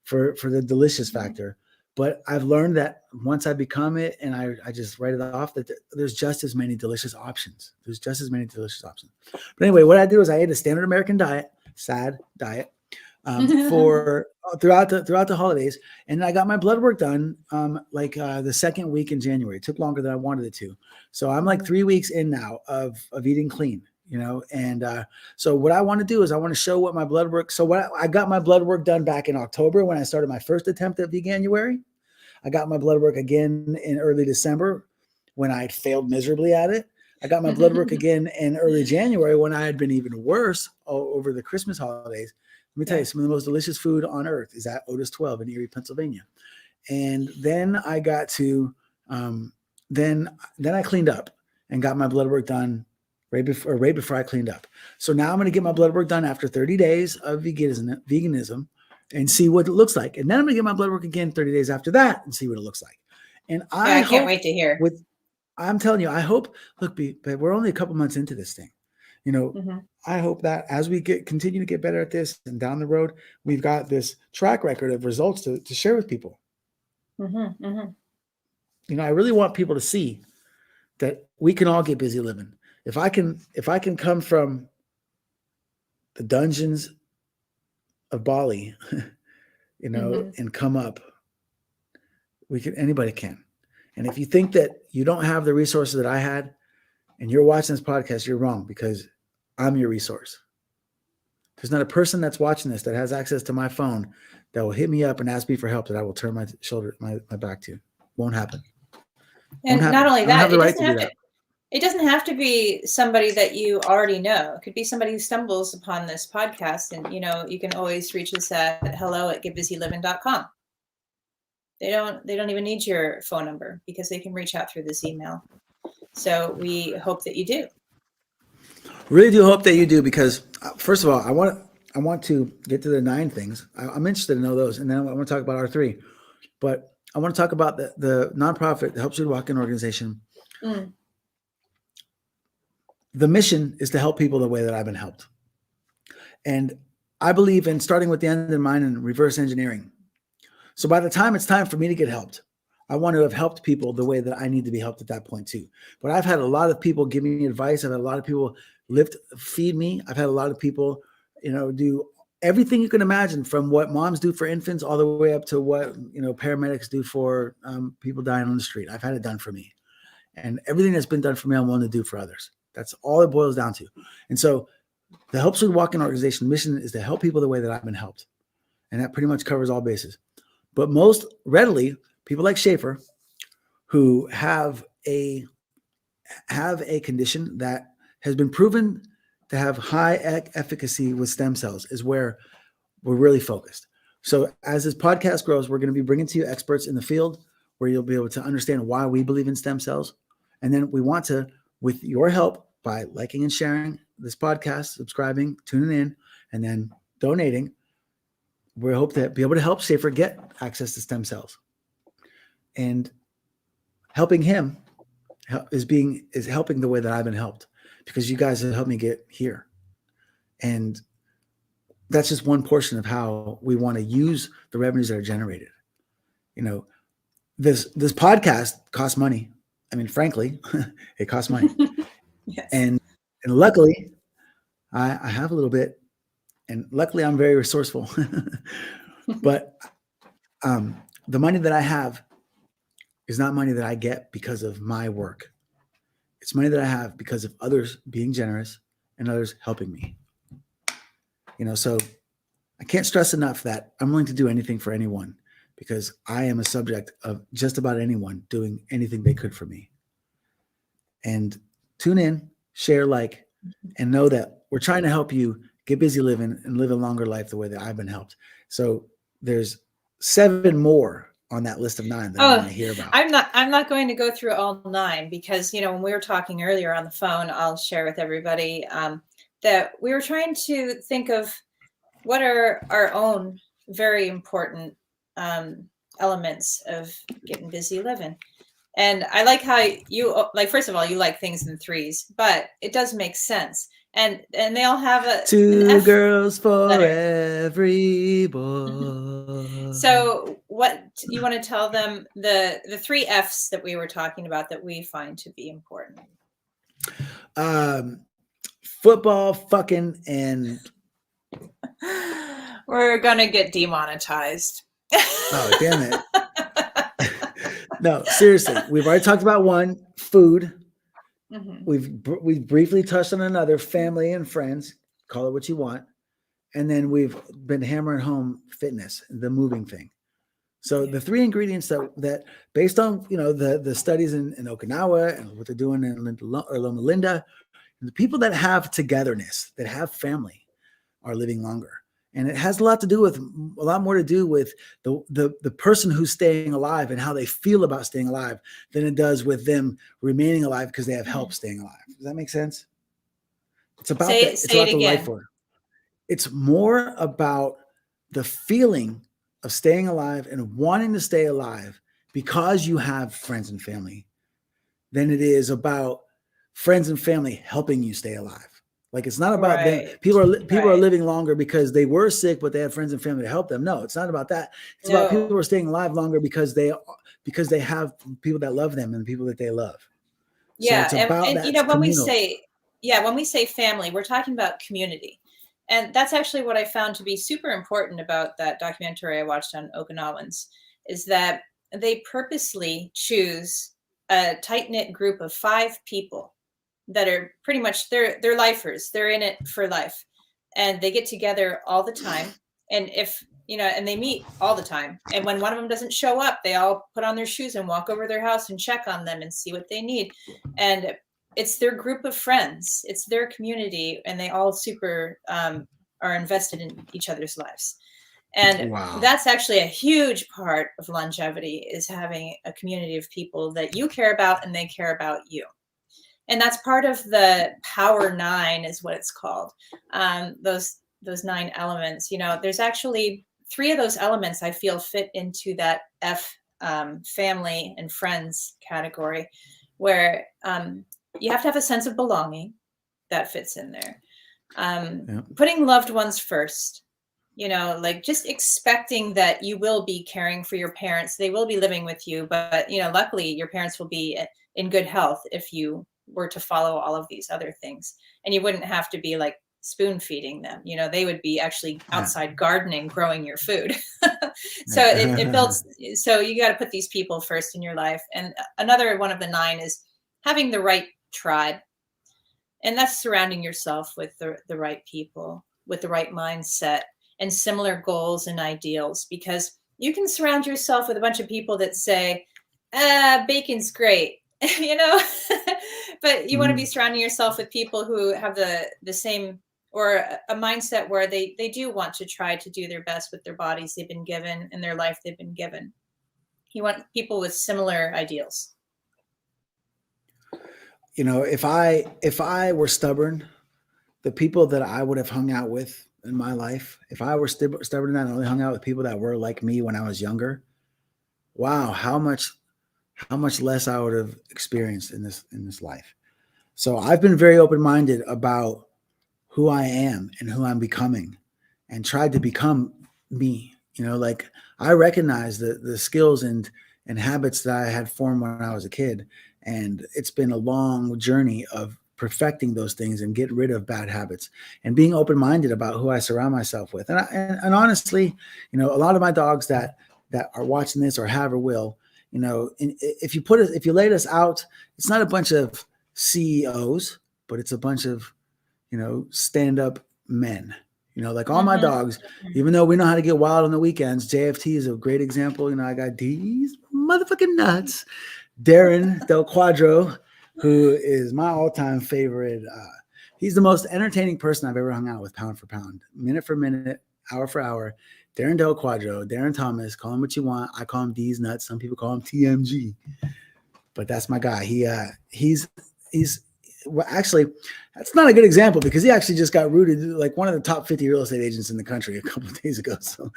A: for the delicious factor. But I've learned that once I become it and I just write it off, that there's just as many delicious options. There's just as many delicious options. But anyway, what I do is I ate a standard American diet, sad diet, for throughout the holidays. And I got my blood work done the second week in January. It took longer than I wanted it to. So I'm like 3 weeks in now of eating clean, you know. And so what I want to do is I want to show what my blood work. So I got my blood work done back in October when I started my first attempt at Veganuary. I got my blood work again in early December when I had failed miserably at it. I got my blood work again in early January when I had been even worse over the Christmas holidays. Let me tell you, some of the most delicious food on earth is at Otis 12 in Erie, Pennsylvania. And then I got to, then I cleaned up and got my blood work done right before I cleaned up. So now I'm going to get my blood work done after 30 days of veganism and see what it looks like. And then I'm going to get my blood work again 30 days after that and see what it looks like. And
B: I can't wait to hear.
A: I'm telling you, I hope, look, but we're only a couple months into this thing. I hope that as we continue to get better at this and down the road, we've got this track record of results to share with people. I really want people to see that we can all get busy living. If I can come from the dungeons of Bali, and come up, anybody can. And if you think that you don't have the resources that I had and you're watching this podcast, you're wrong, because I'm your resource. There's not a person that's watching this that has access to my phone that will hit me up and ask me for help that I will turn my back to. Won't happen.
B: And not only that, it doesn't have to be somebody that you already know. It could be somebody who stumbles upon this podcast, and you can always reach us at hello@getbuzylivin.com. They don't even need your phone number, because they can reach out through this email. So we hope that you do.
A: Really do hope that you do, because first of all, I want to get to the 9 things. I'm interested to know those, and then I want to talk about our 3. But I want to talk about the nonprofit, the Help Street Walk-In organization. The mission is to help people the way that I've been helped. And I believe in starting with the end in mind and reverse engineering. So by the time it's time for me to get helped, I want to have helped people the way that I need to be helped at that point too. But I've had a lot of people give me advice. I've had a lot of people feed me. I've had a lot of people, do everything you can imagine, from what moms do for infants all the way up to what, paramedics do for people dying on the street. I've had it done for me. And everything that's been done for me, I'm willing to do for others. That's all it boils down to. And so the Help Street Walk-In organization mission is to help people the way that I've been helped. And that pretty much covers all bases. But most readily, people like Schaefer, who have a condition that has been proven to have high efficacy with stem cells, is where we're really focused. So as this podcast grows, we're going to be bringing to you experts in the field where you'll be able to understand why we believe in stem cells. And then we want to, with your help, by liking and sharing this podcast, subscribing, tuning in, and then donating, we hope to be able to help Schaefer get access to stem cells. And helping him is helping the way that I've been helped, because you guys have helped me get here. And that's just one portion of how we want to use the revenues that are generated. This podcast costs money. I mean, frankly, it costs money.
B: Yes.
A: And luckily, I have a little bit, and luckily I'm very resourceful. But the money that I have is not money that I get because of my work. It's money that I have because of others being generous and others helping me. So I can't stress enough that I'm willing to do anything for anyone, because I am a subject of just about anyone doing anything they could for me. And tune in, share, and know that we're trying to help you get busy living and live a longer life the way that I've been helped. So there's 7 more on that list of 9 that I want to hear about.
B: I'm not going to go through all 9, because when we were talking earlier on the phone, I'll share with everybody that we were trying to think of what are our own very important elements of getting busy living. And I like how you first of all, you like things in 3s, but it does make sense. And they all have
A: 2 girls for every boy.
B: So what you want to tell them, the 3 F's that we were talking about that we find to be important?
A: Football, fucking, and
B: we're gonna get demonetized.
A: Oh, damn it. No, seriously. We've already talked about 1, food. Mm-hmm. We've briefly touched on another, family and friends. Call it what you want. And then we've been hammering home fitness, the moving thing. So the 3 ingredients that based on the studies in Okinawa and what they're doing in Loma Linda, the people that have togetherness, that have family, are living longer. And it has a lot more to do with the person who's staying alive and how they feel about staying alive than it does with them remaining alive because they have help staying alive. Does that make sense? It's about
B: Say
A: it's
B: say
A: about
B: it
A: the life
B: again.
A: order. It's more about the feeling of staying alive and wanting to stay alive because you have friends and family than it is about friends and family helping you stay alive. Like it's not about them.
B: Right.
A: People are
B: Right.
A: living longer because they were sick, but they had friends and family to help them. No, it's not about that. It's about people
B: No.
A: who are staying alive longer because they have people that love them and people that they love. So
B: Yeah,
A: it's about
B: and
A: that
B: when we
A: communal.
B: say yeah, when we say family, we're talking about community. And that's actually what I found to be super important about that documentary I watched on Okinawans is that they purposely choose a tight-knit group of 5 people that are pretty much they're lifers. They're in it for life. And they get together all the time. And if and they meet all the time. And when one of them doesn't show up, they all put on their shoes and walk over their house and check on them and see what they need. And it's their group of friends. It's their community, and they all super are invested in each other's lives. And
A: Wow.
B: that's actually a huge part of longevity is having a community of people that you care about and they care about you. And that's part of the power 9 is what it's called. Those 9 elements. There's actually 3 of those elements I feel fit into that F family and friends category, where you have to have a sense of belonging that fits in there.
A: Yeah.
B: Putting loved ones first, like just expecting that you will be caring for your parents. They will be living with you, but luckily your parents will be in good health if you were to follow all of these other things, and you wouldn't have to be like spoon feeding them. They would be actually outside gardening, growing your food. So it builds. So you got to put these people first in your life. And another one of the 9 is having the right tribe, and that's surrounding yourself with the right people, with the right mindset and similar goals and ideals, because you can surround yourself with a bunch of people that say, bacon's great, but you want to be surrounding yourself with people who have the same, or a mindset where they do want to try to do their best with their bodies they've been given and their life they've been given. You want people with similar ideals.
A: If I were stubborn, the people that I would have hung out with in my life, if I were stubborn and I only hung out with people that were like me when I was younger, wow, how much less I would have experienced in this life. So I've been very open-minded about who I am and who I'm becoming, and tried to become me. Like I recognize the skills and habits that I had formed when I was a kid, and it's been a long journey of perfecting those things and getting rid of bad habits and being open-minded about who I surround myself with. And honestly, a lot of my dogs that are watching this or have or will, if you laid us out, it's not a bunch of CEOs, but it's a bunch of stand-up men. Like all my dogs, even though we know how to get wild on the weekends, JFT is a great example. I got these motherfucking nuts. Darren Del Quadro, who is my all-time favorite. He's the most entertaining person I've ever hung out with, pound for pound, minute for minute, hour for hour. Darren Del Quadro, Darren Thomas, call him what you want. I call him D's nuts. Some people call him TMG, but that's my guy. He's well, actually, that's not a good example because he actually just got rooted like one of the top 50 real estate agents in the country a couple of days ago. So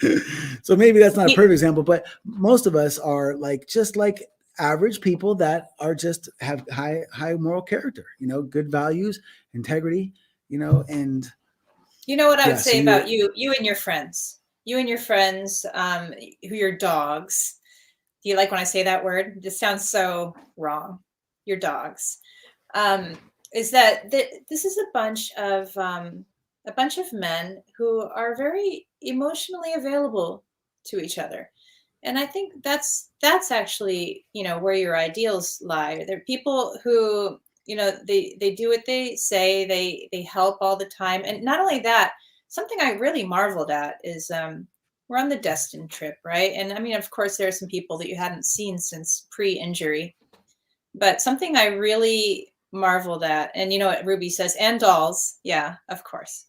A: maybe that's not a perfect example, but most of us are just like average people that are just have high moral character, good values, integrity, and
B: what I would
A: so
B: say about you and your friends, who are your dogs. Do you like when I say that word? It just sounds so wrong. Your dogs. Is that this is a bunch of men who are very emotionally available to each other. And I think that's actually, where your ideals lie. They're people who, they do what they say, they help all the time. And not only that, something I really marveled at is we're on the Destin trip, right? And I mean, of course, there are some people that you hadn't seen since pre-injury, but something I really marveled at, and what Ruby says, and dolls, yeah, of course.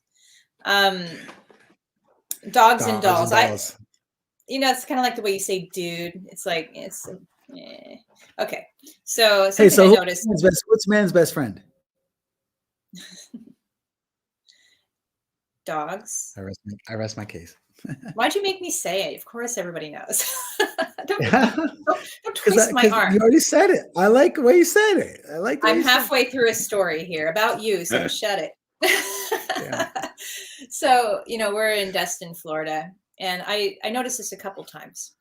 B: Dogs and dolls. It's kind of like the way you say dude. It's like okay. So something I noticed.
A: What's man's best friend?
B: Dogs.
A: I rest my case.
B: Why'd you make me say it? Of course, everybody knows. don't,
A: Yeah,
B: don't twist my
A: because you
B: arm.
A: already said it. I like the way you said it. I like the way
B: I'm
A: you said
B: halfway through a story here about you, so
A: it.
B: shut it.
A: Yeah.
B: So, we're in Destin, Florida, and I noticed this a couple times.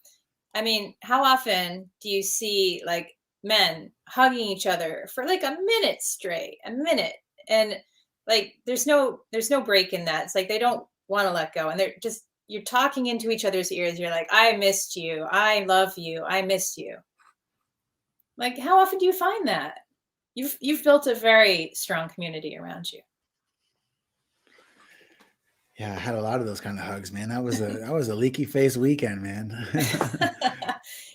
B: I mean, how often do you see like men hugging each other for like a minute straight, a minute, and like there's no break in that. It's like they don't want to let go, and they're just you're talking into each other's ears. You're like, I missed you, I love you, I missed you. Like, how often do you find that? You've built a very strong community around you.
A: Yeah, I had a lot of those kind of hugs, man. That was a leaky face weekend, man.
B: There's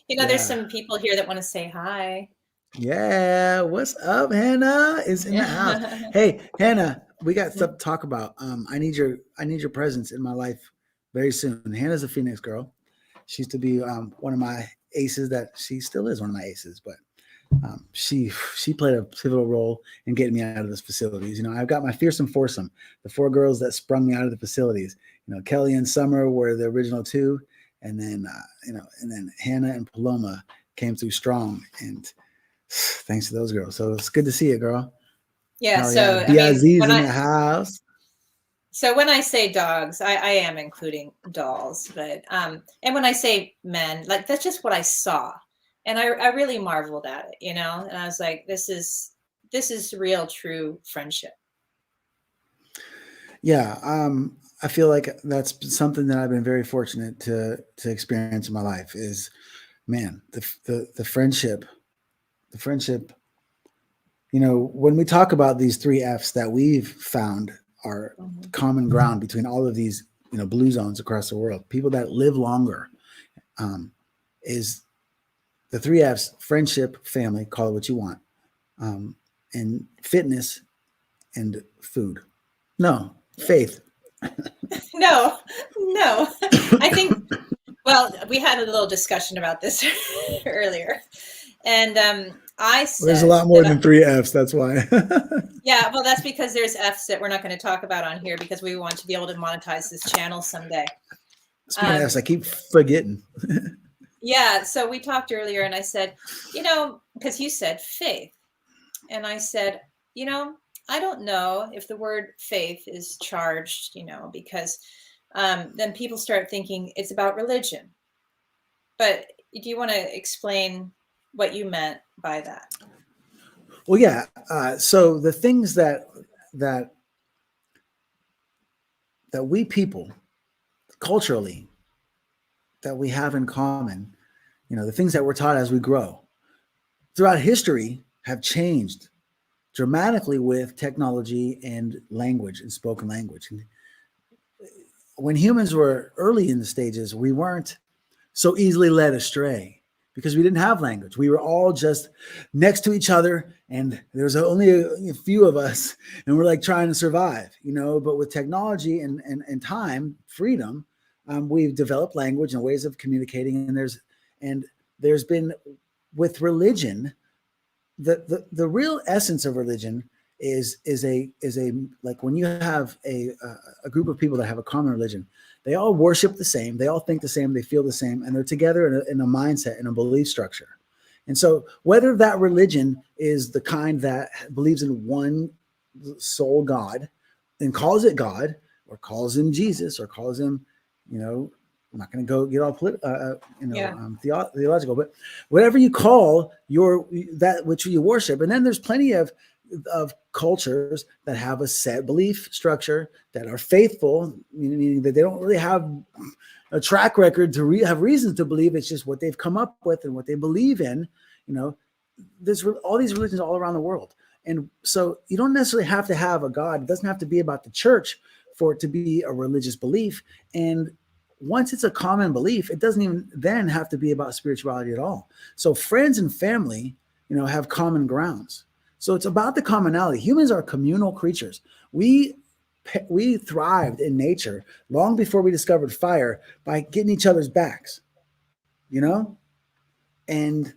A: Yeah.
B: some people here that want to say hi.
A: Yeah. What's up, Hannah? Is in the house.
B: Yeah.
A: Hey, Hannah, we got stuff to talk about. I need your presence in my life very soon. Hannah's a Phoenix girl. She used to be one of my aces. That she still is one of my aces, but she played a pivotal role in getting me out of those facilities. I've got my fearsome foursome, the 4 girls that sprung me out of the facilities. Kelly and Summer were the original 2, and then and then Hannah and Paloma came through strong, and thanks to those girls. So it's good to see you, girl.
B: Yeah.
A: Hell
B: So,
A: yeah,
B: I mean,
A: BIZ's in the house.
B: so when I say dogs, I am including dolls, but and when I say men, like that's just what I saw, and I really marveled at it, and I was like, this is real, true friendship.
A: Yeah, I feel like that's something that I've been very fortunate to experience in my life. Is, man, the friendship, the friendship. When we talk about these 3 F's that we've found are
B: Mhm.
A: common ground between all of these, blue zones across the world, people that live longer, is the 3 F's: friendship, family, call it what you want, and fitness and food. No, faith.
B: No, no. I think. Well, we had a little discussion about this earlier, and I
A: There's a
B: said
A: lot more
B: that.
A: than 3 F's. That's why.
B: Yeah, well, that's because there's F's that we're not going to talk about on here because we want to be able to monetize this channel someday.
A: Speaking of F's, I keep forgetting.
B: Yeah, so we talked earlier, and I said, because you said faith, and I said, I don't know if the word faith is charged, because then people start thinking it's about religion. But do you want to explain what you meant by that?
A: Well, yeah. So the things that we people culturally that we have in common, the things that we're taught as we grow throughout history have changed dramatically with technology and language and spoken language. And when humans were early in the stages, we weren't so easily led astray because we didn't have language. We were all just next to each other, and there was only a few of us, and we're like trying to survive, But with technology and time, freedom, we've developed language and ways of communicating, and there's been with religion, the real essence of religion is a like when you have a group of people that have a common religion, they all worship the same, they all think the same, they feel the same, and they're together in a mindset and a belief structure. And so whether that religion is the kind that believes in one sole God and calls it God, or calls him Jesus, or calls him, I'm not going to go get all theological, but whatever you call that which you worship. And then there's plenty of cultures that have a set belief structure, that are faithful, meaning that they don't really have a track record to have reasons to believe. It's just what they've come up with and what they believe in. There's all these religions all around the world. And so you don't necessarily have to have a God. It doesn't have to be about the church for it to be a religious belief. And once it's a common belief, it doesn't even then have to be about spirituality at all. So friends and family, have common grounds. So it's about the commonality. Humans are communal creatures. We thrived in nature long before we discovered fire by getting each other's backs, and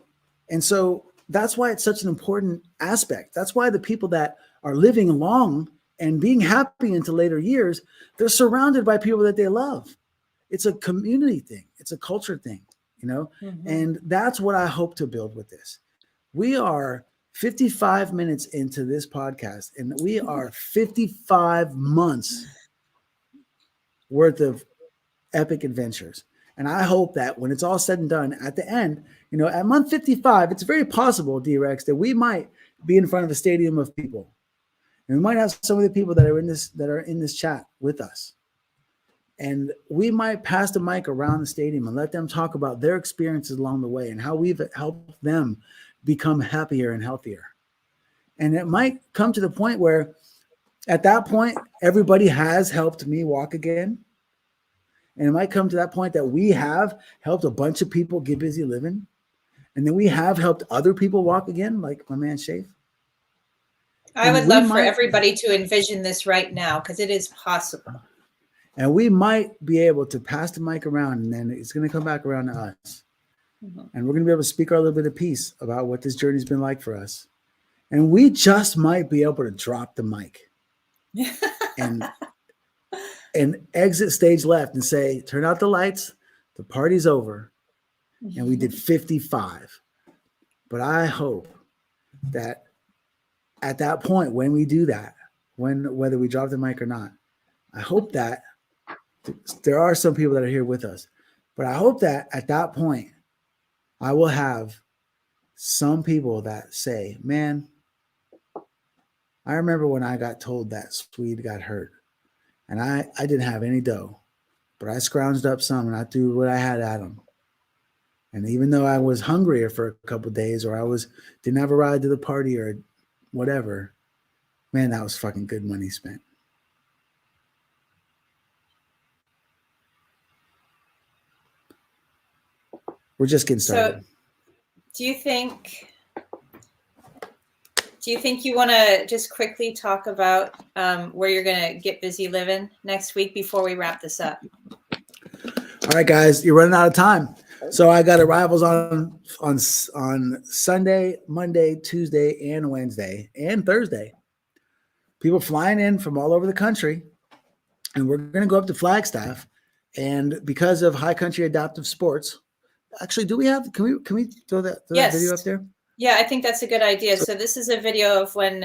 A: so that's why it's such an important aspect. That's why the people that are living long and being happy into later years, they're surrounded by people that they love. It's a community thing. It's a culture thing, you know? And that's what I hope to build with this. We are 55 minutes into this podcast, and we are 55 months worth of epic adventures. And I hope that when it's all said and done at the end, you know, at month 55, it's very possible, D-Rex, that we might be in front of a stadium of people. And we might have some of the people that are in this chat with us. And we might pass the mic around the stadium and let them talk about their experiences along the way and how we've helped them become happier and healthier. And it might come to the point where at that point, everybody has helped me walk again. And it might come to that point that we have helped a bunch of people get busy living. And then we have helped other people walk again, like my man Shafe.
B: I would love for everybody to envision this right now, because it is possible.
A: And we might be able to pass the mic around, and then it's going to come back around to us. And we're going to be able to speak our little bit of piece about what this journey's been like for us. And we just might be able to drop the mic and exit stage left and say, turn out the lights, the party's over. And we did 55. But I hope that at that point, when we do that, whether we drop the mic or not, I hope that there are some people that are here with us. But I hope that at that point, I will have some people that say, man, I remember when I got told that Swede got hurt and I didn't have any dough, but I scrounged up some and I threw what I had at him. And even though I was hungrier for a couple of days, or didn't have a ride to the party or whatever, man, that was fucking good money spent. We're just getting started.
B: So do you think you want to just quickly talk about where you're going to get busy living next week before we wrap this up?
A: All right, guys, you're running out of time. So I got arrivals on Sunday, Monday, Tuesday, and Wednesday, and Thursday. People flying in from all over the country, and we're going to go up to Flagstaff. And because of High Country Adaptive Sports, actually, can we throw that video up there?
B: Yeah, I think that's a good idea. So this is a video of when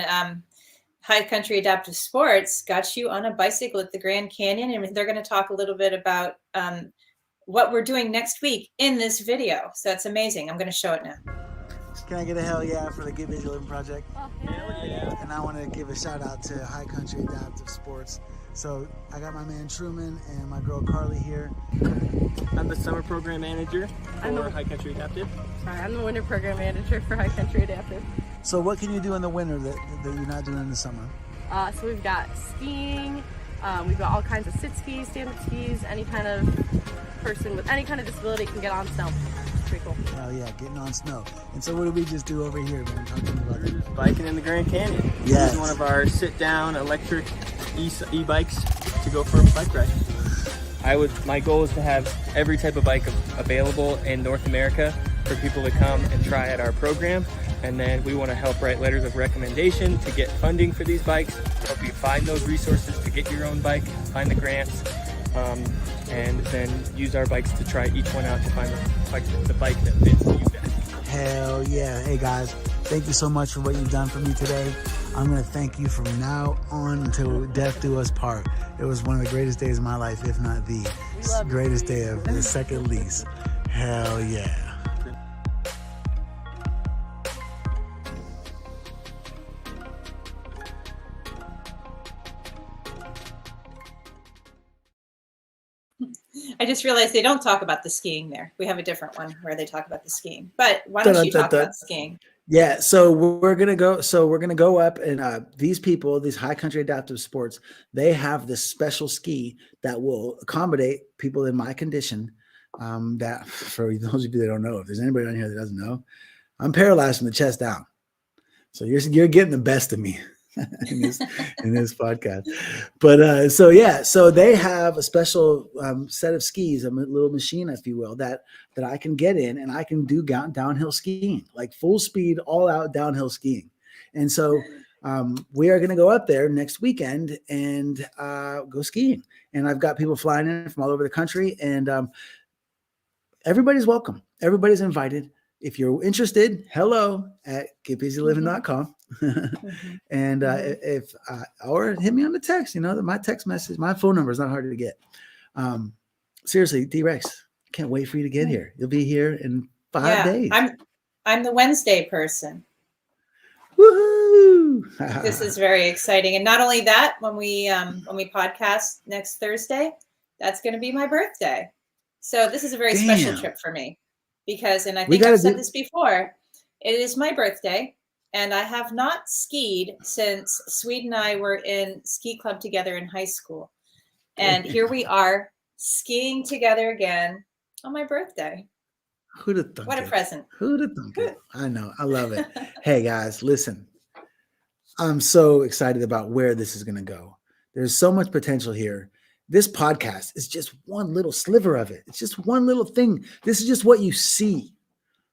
B: High Country Adaptive Sports got you on a bicycle at the Grand Canyon, and they're going to talk a little bit about what we're doing next week in this video. So that's amazing. I'm going to show it now.
A: Can I get a hell yeah for the Git Bizzy Livin project?
C: Oh, hell yeah.
A: And I want to give a shout out to High Country Adaptive Sports. So I got my man Truman and my girl Carly here.
C: I'm the summer program manager for High Country Adaptive.
D: Sorry, I'm the winter program manager for High Country Adaptive.
A: So what can you do in the winter that you're not doing in the summer?
D: So we've got skiing, we've got all kinds of sit skis, stand-up skis, any kind of person with any kind of disability can get on snow. It's pretty cool.
A: Oh yeah, getting on snow. And so what did we just do over here, man? Talking about
C: Biking in the Grand Canyon.
A: Yes.
C: This is one of our sit-down electric e-bikes to go for a bike ride. My goal is to have every type of bike available in North America for people to come and try at our program. And then we want to help write letters of recommendation to get funding for these bikes, help you find those resources to get your own bike, find the grants, and then use our bikes to try each one out to find the bike that fits you best.
A: Hell yeah. Hey guys, thank you so much for what you've done for me today. I'm going to thank you from now on until death do us part. It was one of the greatest days of my life, if not the greatest day of the second least. Hell yeah.
B: I just realized they don't talk about the skiing there. We have a different one where they talk about the skiing. But why don't you talk about skiing?
A: Yeah, so we're gonna go up, and these people, these High Country Adaptive Sports, they have this special ski that will accommodate people in my condition. That for those of you that don't know, if there's anybody on here that doesn't know, I'm paralyzed from the chest down. So you're getting the best of me in this podcast. But so they have a special set of skis, a little machine, if you will, that I can get in and I can do downhill skiing, like full speed, all out downhill skiing. And so we are going to go up there next weekend and go skiing. And I've got people flying in from all over the country, and everybody's welcome. Everybody's invited. If you're interested, hello at getbizzy.livin.com. And if or hit me on the text, my text message, my phone number is not hard to get. Seriously, D-Rex, can't wait for you to get here. You'll be here in 5 days.
B: I'm the Wednesday person.
A: Woohoo!
B: This is very exciting. And not only that, when we podcast next Thursday, that's going to be my birthday. So this is a very special trip for me because, and I think I've said this before, it is my birthday and I have not skied since Swede and I were in ski club together in high school. And here we are skiing together again on my birthday.
A: Who'd have thunk
B: What a present.
A: Who'd have thunk it? I know. I love it. Hey, guys, listen. I'm so excited about where this is going to go. There's so much potential here. This podcast is just one little sliver of it. It's just one little thing. This is just what you see.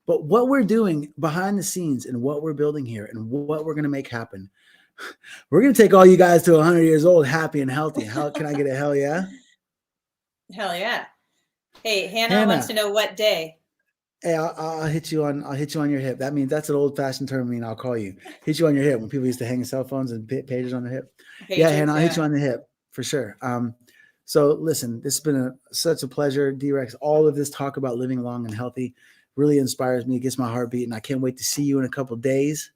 A: But what we're doing behind the scenes and what we're building here and what we're going to make happen, we're going to take all you guys to 100 years old, happy and healthy. How can I get a hell yeah?
B: Hell yeah. Hey, Hannah wants to know what day.
A: Hey, I'll hit you on your hip. That means that's an old fashioned term. I'll call you. Hit you on your hip when people used to hang cell phones and pages on their hip. Yeah, Hannah, I'll hit you on the hip for sure. So listen, this has been such a pleasure, D-Rex. All of this talk about living long and healthy really inspires me. It gets my heart beating. I can't wait to see you in a couple of days.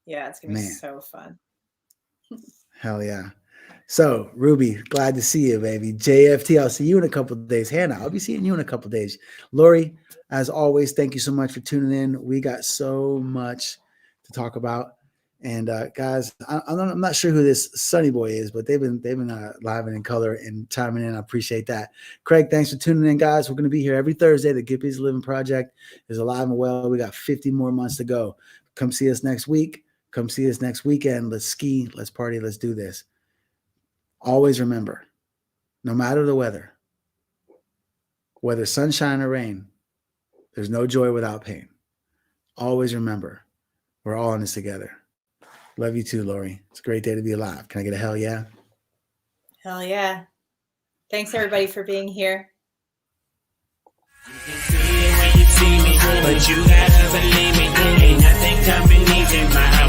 B: Yeah, it's gonna be so fun.
A: Hell yeah. So, Ruby, glad to see you, baby. JFT, I'll see you in a couple of days. Hannah, I'll be seeing you in a couple of days. Lori, as always, thank you so much for tuning in. We got so much to talk about. And guys, I'm not sure who this Sunny Boy is, but they've been live and in color and chiming in. I appreciate that. Craig, thanks for tuning in, guys. We're going to be here every Thursday. The Git Bizzy Livin Project is alive and well. We got 50 more months to go. Come see us next week. Come see us next weekend. Let's ski. Let's party. Let's do this. Always remember, no matter the weather, whether sunshine or rain, there's no joy without pain. Always remember, we're all in this together. Love you too, Lori. It's a great day to be alive. Can I get a hell yeah?
B: Hell yeah. Thanks, everybody, for being here.
E: You can see it when you see me, but you gotta believe me. Ain't nothing coming easy, my